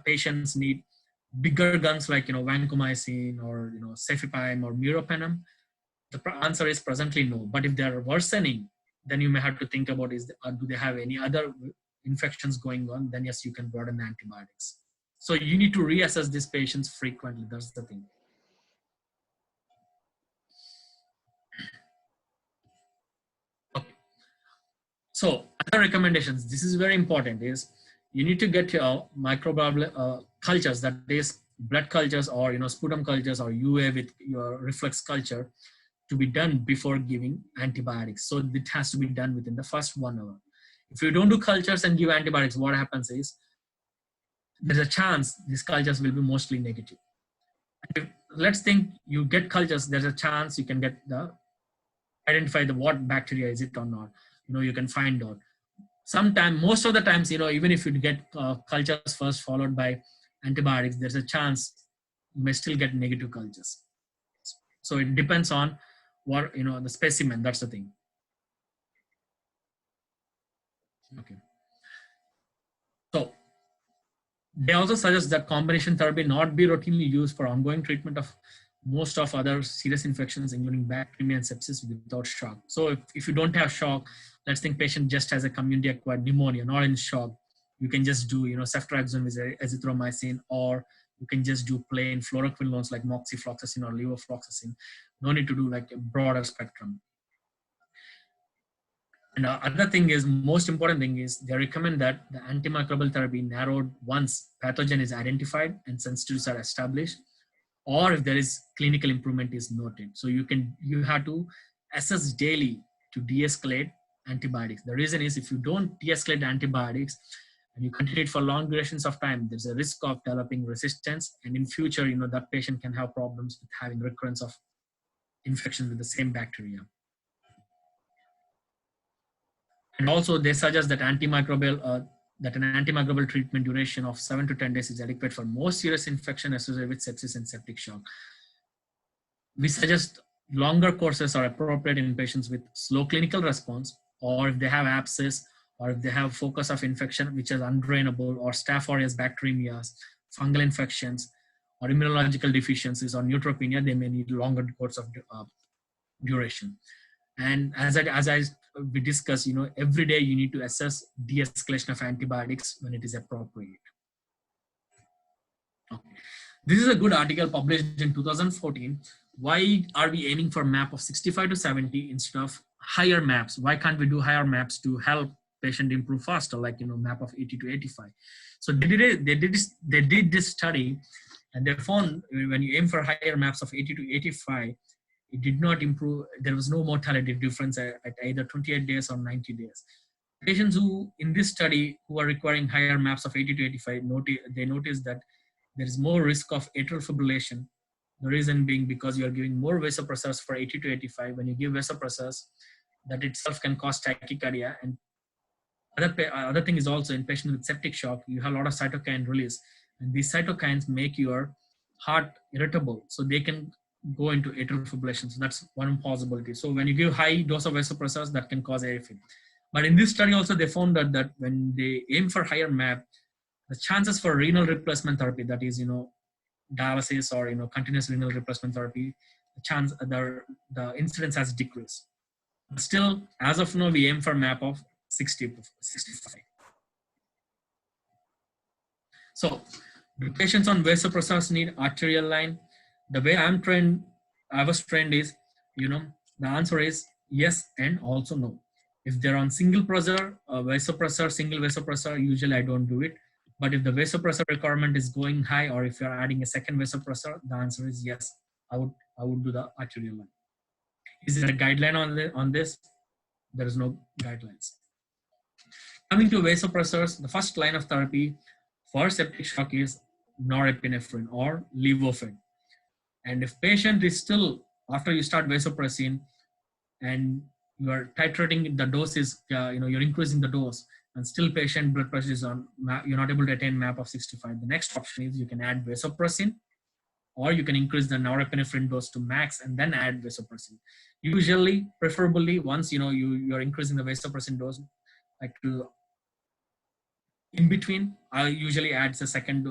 patients need bigger guns like vancomycin or cefepime or meropenem? The answer is presently no. But if they are worsening, then you may have to think about do they have any other infections going on? Then yes, you can broaden the antibiotics. So you need to reassess these patients frequently. That's the thing. Okay. So other recommendations, this is very important, is you need to get your microbial cultures, that is blood cultures or sputum cultures or UA with your reflex culture, to be done before giving antibiotics. So it has to be done within the first 1 hour. If you don't do cultures and give antibiotics, what happens is there's a chance these cultures will be mostly negative. Let's think you get cultures, there's a chance you can get identify what bacteria is it or not. You can find out. Most of the times, even if you get cultures first followed by antibiotics, there's a chance you may still get negative cultures. So it depends on what, the specimen, that's the thing. Okay. So they also suggest that combination therapy not be routinely used for ongoing treatment of most of other serious infections, including bacteremia and sepsis without shock. So if you don't have shock, let's think patient just has a community-acquired pneumonia, not in shock, you can just do, ceftriaxone with azithromycin, or you can just do plain fluoroquinolones like moxifloxacin or levofloxacin. No need to do like a broader spectrum. And the other thing is, most important thing is, they recommend that the antimicrobial therapy narrowed once pathogen is identified and sensitivities are established, or if there is clinical improvement is noted. So you have to assess daily to de-escalate antibiotics. The reason is, if you don't de-escalate antibiotics and you continue it for long durations of time, there's a risk of developing resistance, and in future, that patient can have problems with having recurrence of infection with the same bacteria. And also, they suggest that an antimicrobial treatment duration of 7 to 10 days is adequate for most serious infection associated with sepsis and septic shock. We suggest longer courses are appropriate in patients with slow clinical response, or if they have abscess, or if they have focus of infection which is undrainable, or Staph aureus bacteremias, fungal infections, or immunological deficiencies, or neutropenia. They may need longer course of duration. And as we discussed, every day you need to assess de-escalation of antibiotics when it is appropriate. Okay. This is a good article published in 2014. Why are we aiming for a MAP of 65 to 70 instead of higher MAPs? Why can't we do higher MAPs to help patient improve faster, like MAP of 80 to 85? So they did this study, and they found when you aim for higher MAPs of 80 to 85, it did not improve. There was no mortality difference at either 28 days or 90 days. Patients who, in this study, who are requiring higher MAPs of 80 to 85, they noticed that there is more risk of atrial fibrillation. The reason being because you are giving more vasopressors for 80 to 85. When you give vasopressors, that itself can cause tachycardia. And other thing is also, in patients with septic shock, you have a lot of cytokine release. And these cytokines make your heart irritable. So they can go into atrial fibrillation. So that's one possibility. So when you give high dose of vasopressors, that can cause AFib. But in this study also, they found that when they aim for higher MAP, the chances for renal replacement therapy, that is, dialysis or, continuous renal replacement therapy, the incidence has decreased. But still, as of now, we aim for MAP of 65. So, do patients on vasopressors need arterial line? The way I was trained is, the answer is yes and also no. If they're on single vasopressor, usually I don't do it. But if the vasopressor requirement is going high, or if you're adding a second vasopressor, the answer is yes. I would do the arterial line. Is there a guideline on this? There is no guidelines. Coming to vasopressors, the first line of therapy for septic shock is norepinephrine or levofed. And if patient is still, after you start vasopressin and you are titrating the doses, you're increasing the dose, and still patient blood pressure is on, you're not able to attain MAP of 65. The next option is you can add vasopressin, or you can increase the norepinephrine dose to max and then add vasopressin. Usually, preferably, once you're increasing the vasopressin dose, like to in between, I usually add the second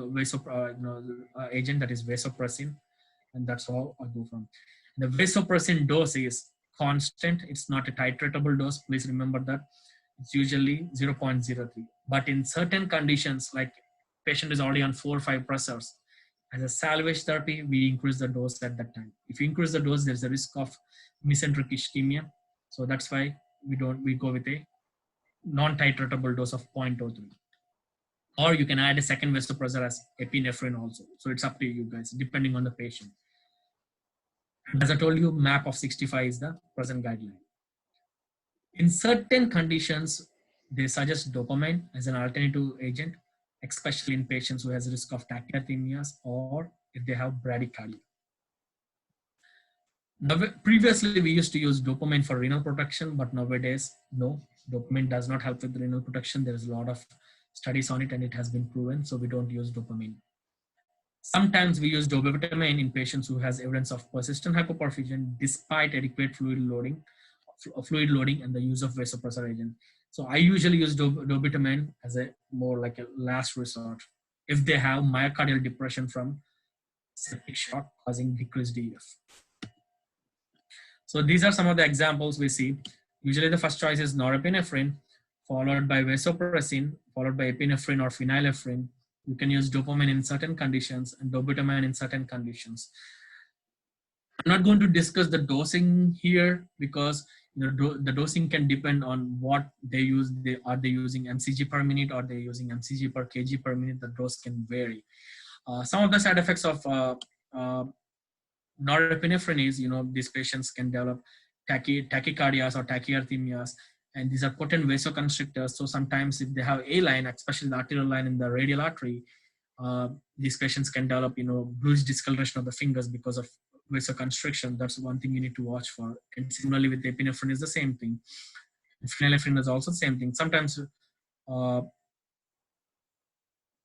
agent, that is vasopressin, and that's all I go from. The vasopressin dose is constant. It's not a titratable dose. Please remember that. It's usually 0.03. But in certain conditions, like patient is already on 4 or 5 pressors, as a salvage therapy, we increase the dose at that time. If you increase the dose, there's a risk of mesenteric ischemia. So that's why we go with a non-titratable dose of 0.03. Or you can add a second vasopressor as epinephrine also. So it's up to you guys, depending on the patient. As I told you, MAP of 65 is the present guideline. In certain conditions, they suggest dopamine as an alternative agent, especially in patients who has risk of tachyarrhythmias or if they have bradycardia. Now, previously, we used to use dopamine for renal protection, but nowadays, no, dopamine does not help with renal protection. There is a lot of studies on it and it has been proven, so we don't use dopamine. Sometimes we use dobutamine in patients who has evidence of persistent hypoperfusion despite adequate fluid loading and the use of vasopressor agent. So I usually use dobutamine as a more like a last resort if they have myocardial depression from septic shock causing decreased EF. So these are some of the examples we see. Usually the first choice is norepinephrine, followed by vasopressin, followed by epinephrine or phenylephrine. You can use dopamine in certain conditions and dobutamine in certain conditions. I'm not going to discuss the dosing here because the dosing can depend on what they use. Are they using mcg per minute, or they using mcg per kg per minute? The dose can vary. Some of the side effects of norepinephrine is, these patients can develop tachycardias or tachyarrhythmias, and these are potent vasoconstrictors. So sometimes if they have a line, especially the arterial line in the radial artery, these patients can develop, bluish discoloration of the fingers because of vasoconstriction. That's one thing you need to watch for. And similarly with epinephrine is the same thing. Phenylephrine is also the same thing. Sometimes,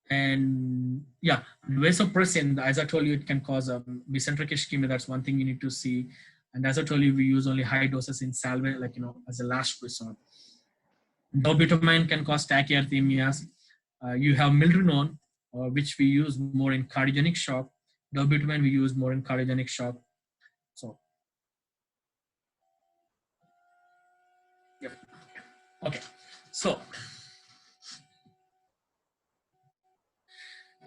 and yeah, vasopressin, as I told you, it can cause a mesenteric ischemia. That's one thing you need to see. And as I told you, we use only high doses in salve, as a last resort. Dobutamine can cause tachyarrhythmias. You have milrinone, which we use more in cardiogenic shock. Dobutamine we use more in cardiogenic shock. So, yep. Okay. So,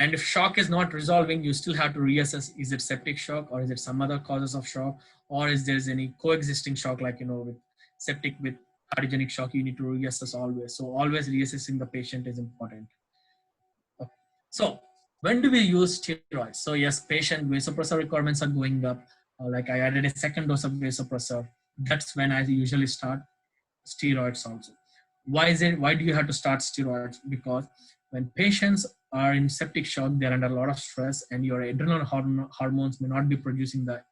and if shock is not resolving, you still have to reassess, is it septic shock or is it some other causes of shock, or is there any coexisting shock, like, with septic with cardiogenic shock, you need to reassess always. So always reassessing the patient is important. Okay. So when do we use steroids? So yes, patient vasopressor requirements are going up. Like I added a second dose of vasopressor. That's when I usually start steroids also. Why do you have to start steroids? Because when patients are in septic shock, they're under a lot of stress, and your adrenal hormones may not be producing the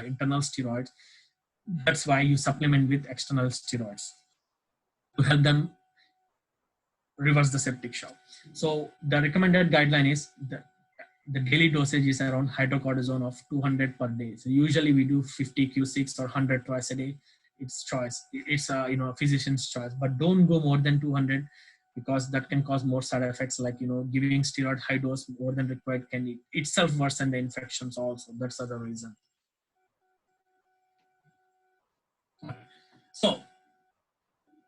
internal steroids. That's why you supplement with external steroids to help them reverse the septic shock. So the recommended guideline is the daily dosage is around hydrocortisone of 200 per day. So usually we do 50 Q6 or 100 twice a day. It's choice. It's a physician's choice, but don't go more than 200 because that can cause more side effects, like giving steroid high dose more than required can itself worsen the infections also. That's the other reason. So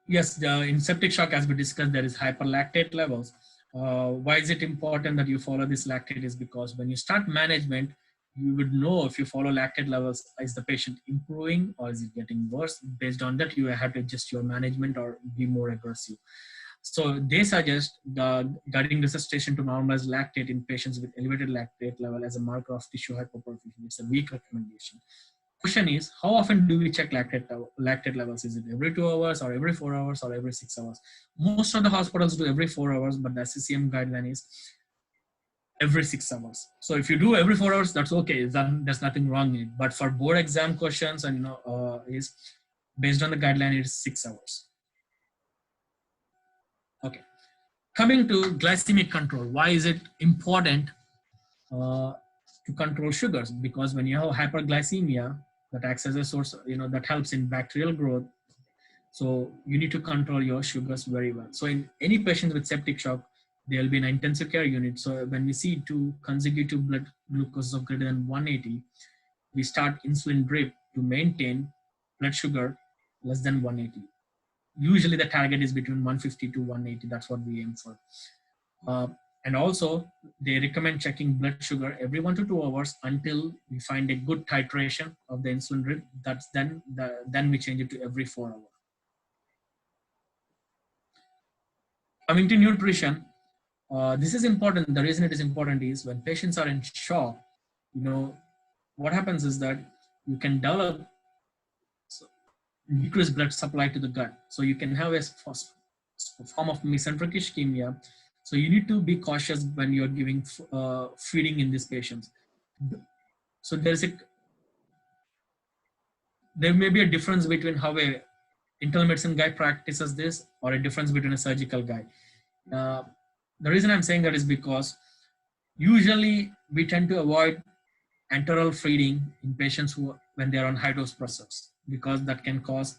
yes, in septic shock, as we discussed, there is hyperlactate levels. Why is it important that you follow this lactate? Is because when you start management, you would know if you follow lactate levels, is the patient improving or is it getting worse? Based on that, you have to adjust your management or be more aggressive. So they suggest the guiding resuscitation to normalize lactate in patients with elevated lactate level as a marker of tissue hypoperfusion. It's a weak recommendation. Question is, how often do we check lactate levels? Is it every 2 hours or every 4 hours or every 6 hours? Most of the hospitals do every 4 hours, but the SCCM guideline is every 6 hours. So if you do every 4 hours, that's okay. There's nothing wrong in it. But for board exam questions, and is based on the guideline, it's 6 hours. Okay. Coming to glycemic control, why is it important uh, to control sugars? Because when you have hyperglycemia, that acts as a source, that helps in bacterial growth. So you need to control your sugars very well. So in any patient with septic shock, there will be an intensive care unit. So when we see two consecutive blood glucose of greater than 180, we start insulin drip to maintain blood sugar less than 180. Usually the target is between 150 to 180. That's what we aim for. Uh, and also, they recommend checking blood sugar every 1 to 2 hours until we find a good titration of the insulin drip. That's then we change it to every 4 hours. Coming to nutrition, this is important. The reason it is important is when patients are in shock, what happens is that you can develop decreased blood supply to the gut. So you can have a form of mesenteric ischemia. So you need to be cautious when you're giving feeding in these patients. So there may be a difference between how a internal medicine guy practices this or a difference between a surgical guy. Uh, the reason I'm saying that is because usually we tend to avoid enteral feeding in patients when they are on high dose process, because that can cause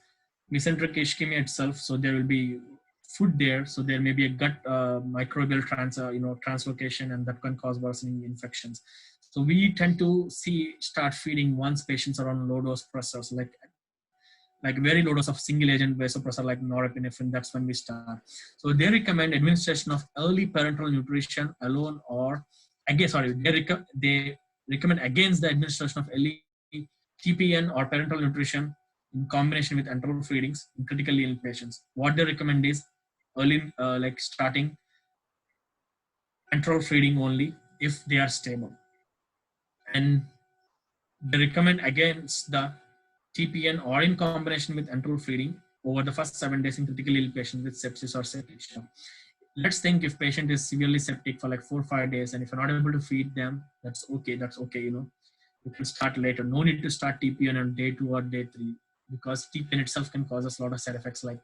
mesenteric ischemia itself. So there will be food there, so there may be a gut microbial translocation, and that can cause worsening infections. So we tend to start feeding once patients are on low dose pressors, like very low dose of single agent vasopressor like norepinephrine. That's when we start. So they recommend administration of early parenteral nutrition alone, or again, sorry, they recommend against the administration of early TPN or parenteral nutrition in combination with enteral feedings in critically ill patients. What they recommend is early, like starting enteral feeding only if they are stable, and they recommend against the TPN or in combination with enteral feeding over the first 7 days in critically ill patients with sepsis or septic shock. Let's think if patient is severely septic for like 4 or 5 days, and if you're not able to feed them, that's okay. You can start later. No need to start TPN on day 2 or day 3, because TPN itself can cause us a lot of side effects, like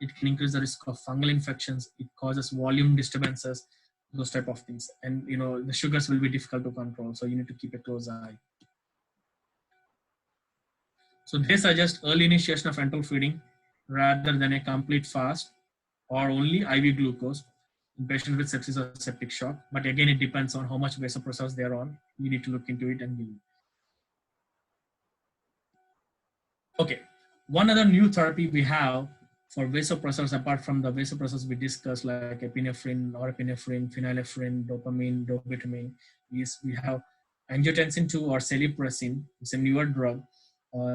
it can increase the risk of fungal infections, it causes volume disturbances, those type of things. And the sugars will be difficult to control, so you need to keep a close eye. So they suggest early initiation of enteral feeding rather than a complete fast or only IV glucose in patients with sepsis or septic shock. But again, it depends on how much vasopressors they're on. You need to look into it and give it. Okay, one other new therapy we have for vasopressors, apart from the vasopressors we discussed, like epinephrine, norepinephrine, phenylephrine, dopamine, dobutamine, is we have angiotensin 2 or celipressine. It's a newer drug.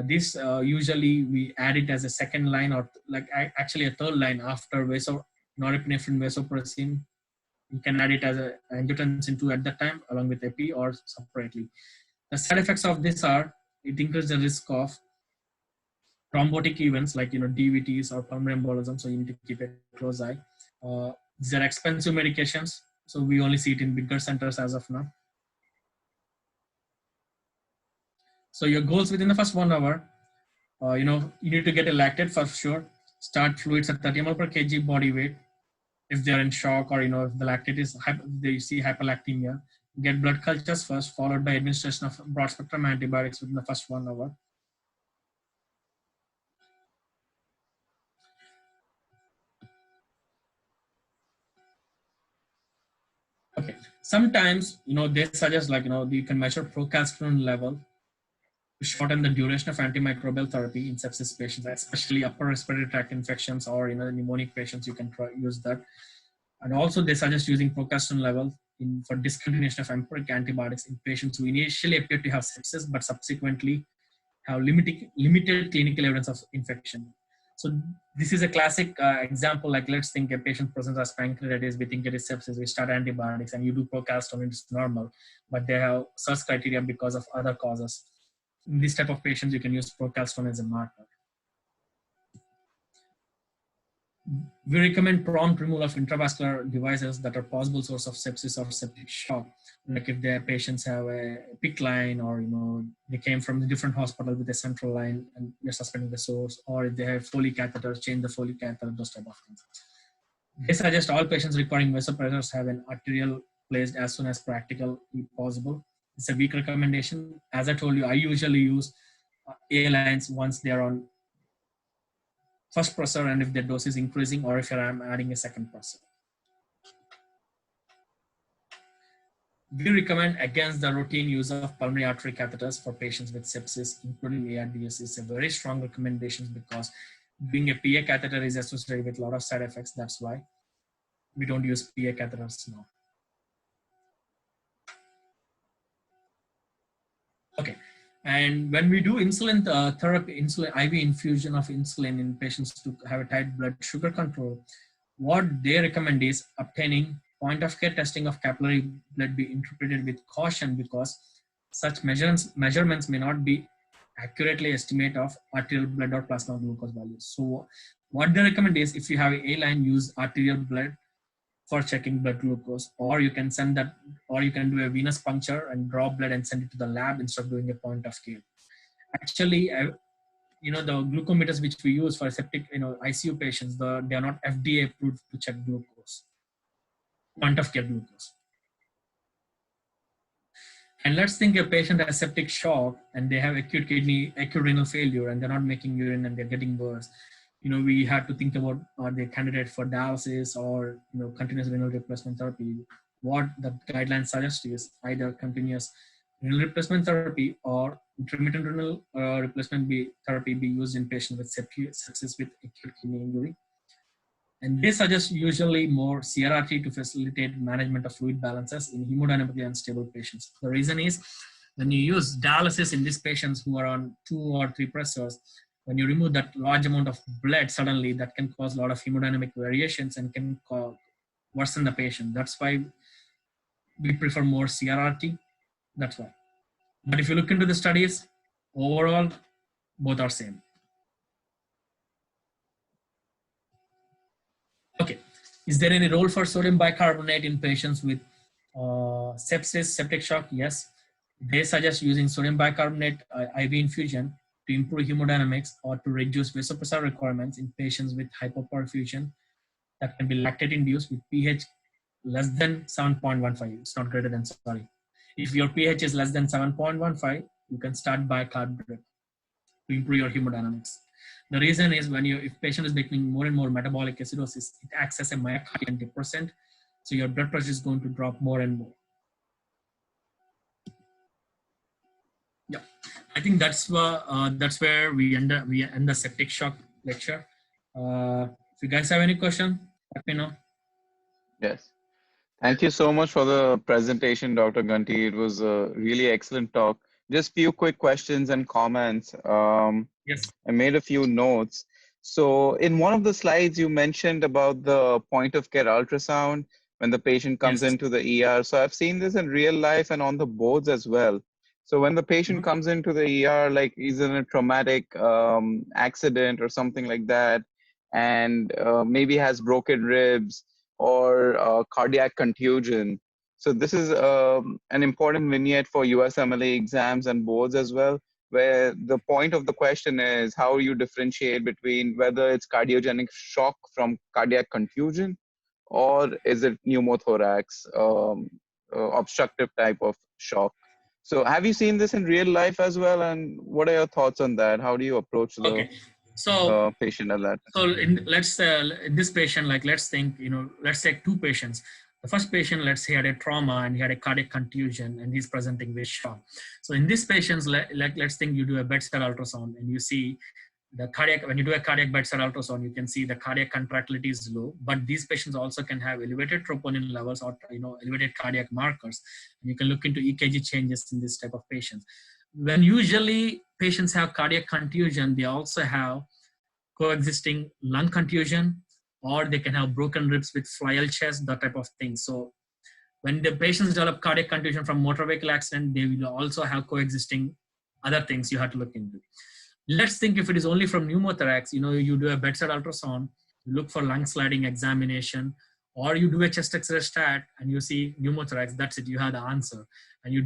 This usually we add it as a second line, or like actually a third line after norepinephrine, vasopressin. You can add it as a angiotensin 2 at that time along with epi or separately. The side effects of this are it increases the risk of thrombotic events like DVTs or pulmonary embolism, so you need to keep a close eye. These are expensive medications, so we only see it in bigger centers as of now. So your goals within the first 1 hour, you need to get a lactate for sure. Start fluids at 30 ml per kg body weight. If they're in shock, or if the lactate is they see hyperlactemia, get blood cultures first, followed by administration of broad spectrum antibiotics within the first 1 hour. Okay. Sometimes, they suggest like, you can measure procalcitonin level to shorten the duration of antimicrobial therapy in sepsis patients, especially upper respiratory tract infections or pneumonic patients. You can use that. And also they suggest using procalcitonin level for discontinuation of empiric antibiotics in patients who initially appear to have sepsis but subsequently have limited clinical evidence of infection. So this is a classic example. Like, let's think a patient presents as pancreatitis, we think it is sepsis, we start antibiotics and you do procalcitonin, it's normal, but they have such criteria because of other causes. In this type of patients, you can use procalcitonin as a marker. We recommend prompt removal of intravascular devices that are possible source of sepsis or septic shock. Like if their patients have a PICC line, or they came from a different hospital with a central line and you're suspecting the source, or if they have Foley catheters, change the Foley catheter, those type of things. They suggest all patients requiring vasopressors have an arterial placed as soon as practical possible. It's a weak recommendation. As I told you, I usually use A lines once they're on first pressor and if their dose is increasing, or if I'm adding a second pressor. We recommend against the routine use of pulmonary artery catheters for patients with sepsis, including ARDS. Is a very strong recommendation because being a PA catheter is associated with a lot of side effects. That's why we don't use PA catheters now. Okay. And when we do insulin therapy, IV infusion of insulin in patients to have a tight blood sugar control, what they recommend is obtaining point of care testing of capillary blood be interpreted with caution, because such measurements may not be accurately estimate of arterial blood or plasma glucose values. So what they recommend is, if you have a line, use arterial blood for checking blood glucose, or you can send that, or you can do a venous puncture and draw blood and send it to the lab instead of doing a point of care. Actually, the glucometers which we use for septic, ICU patients, they are not FDA approved to check glucose, point of care glucose. And let's think a patient has septic shock and they have acute renal failure and they're not making urine and they're getting worse. We have to think about, are they candidate for dialysis or continuous renal replacement therapy? What the guidelines suggest is either continuous renal replacement therapy or intermittent renal replacement therapy be used in patients with sepsis with acute kidney injury. And they suggest usually more CRRT to facilitate management of fluid balances in hemodynamically unstable patients. The reason is, when you use dialysis in these patients who are on 2 or 3 pressors, when you remove that large amount of blood suddenly, that can cause a lot of hemodynamic variations and can worsen the patient. That's why we prefer more CRRT. That's why. But if you look into the studies, overall, both are same. Okay. Is there any role for sodium bicarbonate in patients with sepsis, septic shock? Yes. They suggest using sodium bicarbonate IV infusion to improve hemodynamics or to reduce vasopressor requirements in patients with hypoperfusion that can be lactate induced with pH less than 7.15. It's not greater than, sorry. If your pH is less than 7.15, you can start bicarbonate to improve your hemodynamics. The reason is, if patient is making more and more metabolic acidosis, it acts as a myocardial antidepressant, so your blood pressure is going to drop more and more. Yeah, I think that's where we end the septic shock lecture. If you guys have any question, let me know. Yes. Thank you so much for the presentation, Dr. Ganti. It was a really excellent talk. Just few quick questions and comments. Yes. I made a few notes. So in one of the slides, you mentioned about the point of care ultrasound when the patient comes into the ER. So I've seen this in real life and on the boards as well. So when the patient comes into the ER, like he's in a traumatic accident or something like that, and maybe has broken ribs or cardiac contusion. So this is an important vignette for USMLE exams and boards as well, where the point of the question is how you differentiate between whether it's cardiogenic shock from cardiac confusion, or is it pneumothorax, obstructive type of shock. So have you seen this in real life as well? And what are your thoughts on that? How do you approach the patient at that? So let's in this patient, like let's think, let's take 2 patients. The first patient, let's say, had a trauma and he had a cardiac contusion and he's presenting with shock. So in these patients, let's think you do a bedside ultrasound and you see the cardiac, when you do a cardiac bedside ultrasound, you can see the cardiac contractility is low, but these patients also can have elevated troponin levels or elevated cardiac markers. And you can look into EKG changes in this type of patients. When usually patients have cardiac contusion, they also have coexisting lung contusion, or they can have broken ribs with flail chest, that type of thing. So when the patients develop cardiac contusion from motor vehicle accident, they will also have coexisting other things you have to look into. Let's think if it is only from pneumothorax, you do a bedside ultrasound, look for lung sliding examination, or you do a chest X-ray stat and you see pneumothorax, that's it, you have the answer. And you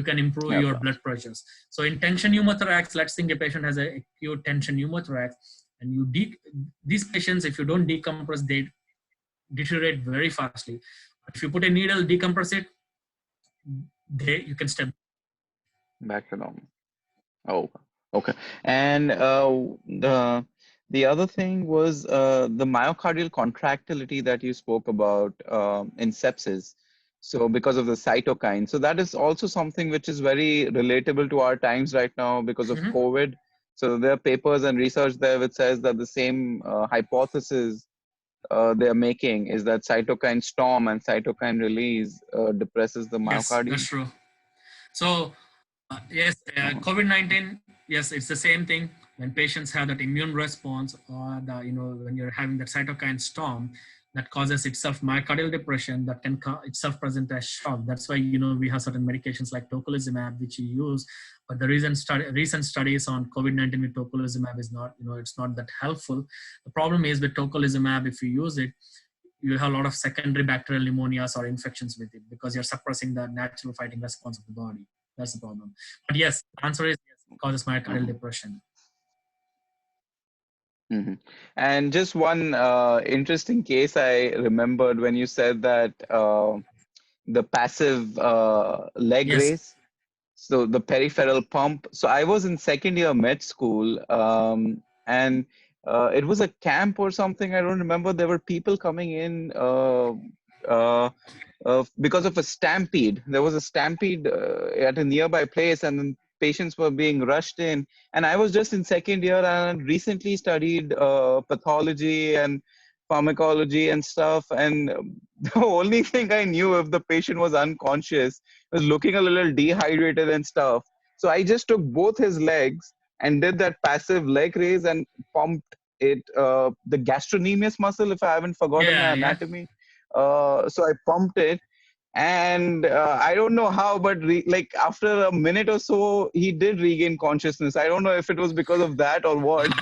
can improve your blood pressures. So in tension pneumothorax, let's think a patient has a acute tension pneumothorax, and these patients, if you don't decompress, they deteriorate very fastly. If you put a needle, decompress it, you can step back to normal. Oh, okay. And the other thing was the myocardial contractility that you spoke about in sepsis. So because of the cytokine. So that is also something which is very relatable to our times right now because of COVID. So there are papers and research there which says that the same hypothesis they're making is that cytokine storm and cytokine release depresses the Yes, myocardium. that's true. So yes, COVID-19, yes, it's the same thing. When patients have that immune response, or when you're having that cytokine storm, that causes itself myocardial depression, that can itself present as shock. That's why we have certain medications like tocilizumab which you use, but the recent studies on COVID-19 with tocilizumab is not, it's not that helpful. The problem is with tocilizumab, if you use it, you have a lot of secondary bacterial pneumonias or infections with it because you're suppressing the natural fighting response of the body. That's the problem. But yes, the answer is yes, it causes myocardial depression. Mm-hmm. And just one interesting case I remembered when you said that the passive leg raise, so the peripheral pump. So I was in second year med school, and it was a camp or something. I don't remember. There were people coming in uh, because of a stampede. There was a stampede at a nearby place, and then patients were being rushed in. And I was just in second year and recently studied pathology and pharmacology and stuff. And the only thing I knew if the patient was unconscious, was looking a little dehydrated and stuff. So I just took both his legs and did that passive leg raise and pumped it, the gastrocnemius muscle, if I haven't forgotten my anatomy. So I pumped it, and I don't know how, but like after a minute or so, he did regain consciousness. I don't know if it was because of that or what.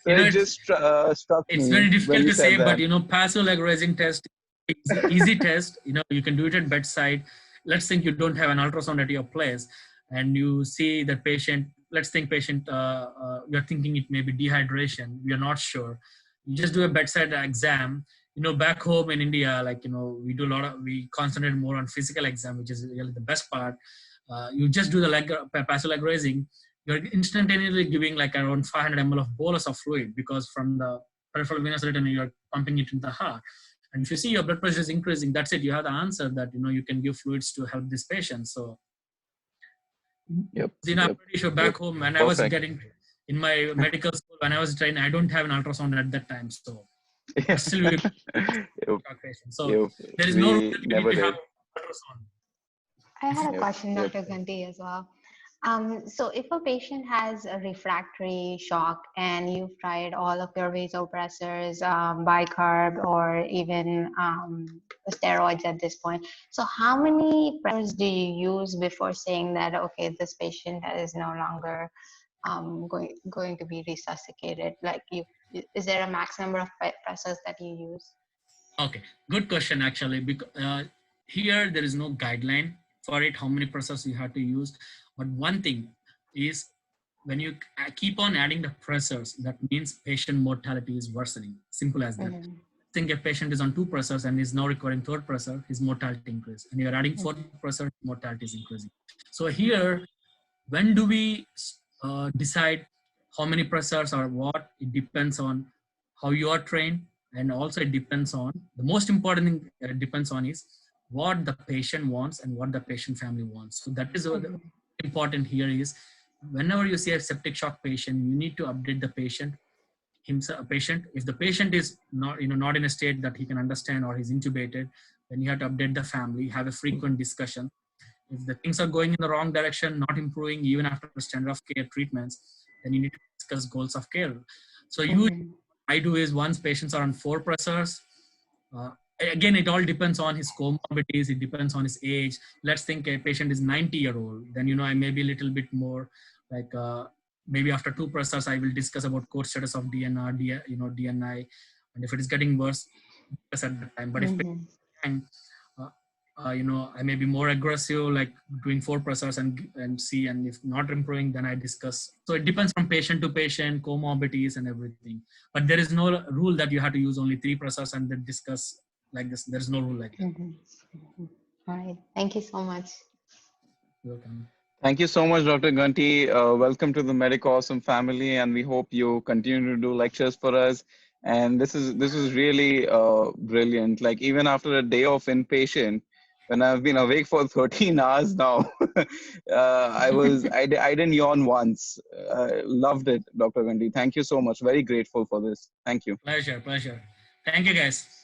So it just struck It's me very when difficult you to say, said but that. passive leg raising test is easy test. You can do it at bedside. Let's think you don't have an ultrasound at your place, and you see the patient. Let's think patient, you're thinking it may be dehydration. We are not sure. You just do a bedside exam. Back home in India, we concentrate more on physical exam, which is really the best part. You just do the passive leg raising. You're instantaneously giving like around 500 ml of bolus of fluid, because from the peripheral venous return you're pumping it into the heart. And if you see your blood pressure is increasing, that's it. You have the answer that you can give fluids to help this patient. So Yep. I'm pretty sure back home when I was Perfect. getting in my medical school, when I was trained, I don't have an ultrasound at that time. So but still we shock patient. So there is no rule We that you need never to have did. ultrasound. I had a Yep. question, Yep. Dr. Ganti, as well. So if a patient has a refractory shock and you've tried all of your vasopressors, bicarb, or even steroids at this point, so how many pressors do you use before saying that, okay, this patient is no longer going to be resuscitated? Like, is there a max number of pressors that you use? Okay, good question actually. Because here there is no guideline for it, how many pressors you have to use. But one thing is, when you keep on adding the pressors, that means patient mortality is worsening. Simple as that. Think a patient is on 2 pressors and is now requiring 3rd pressor, his mortality increase. And you're adding 4th pressor, mortality is increasing. So here, when do we decide how many pressors or what? It depends on how you are trained, And also it depends on, the most important thing it depends on is what the patient wants and what the patient family wants. So that is what the important here is, whenever you see a septic shock patient, you need to update the patient himself, patient. If the patient is not, not in a state that he can understand or he's intubated, then you have to update the family, have a frequent discussion. If the things are going in the wrong direction, not improving even after standard of care treatments, then you need to discuss goals of care. So usually Mhm. what I do is, once patients are on 4 pressors, uh, again, it all depends on his comorbidities. It depends on his age. Let's think a patient is 90-year-old. Then, I may be a little bit more like, maybe after 2 pressors, I will discuss about core status of DNR, DNI. And if it is getting worse, discuss at that time. But if Mhm. and uh, I may be more aggressive, like doing 4 pressors and see, and if not improving, then I discuss. So it depends from patient to patient, comorbidities and everything. But there is no rule that you have to use only 3 pressors and then discuss like this. There's no rule like that. Mhm. Mhm. All right. Thank you so much. You're welcome. Thank you so much, Dr. Ganti. Welcome to the Medic Awesome family, and we hope you continue to do lectures for us. And this is really brilliant. Like even after a day of inpatient, when I've been awake for 13 hours now, I didn't yawn once. Loved it, Dr. Ganti. Thank you so much. Very grateful for this. Thank you. Pleasure. Thank you, guys.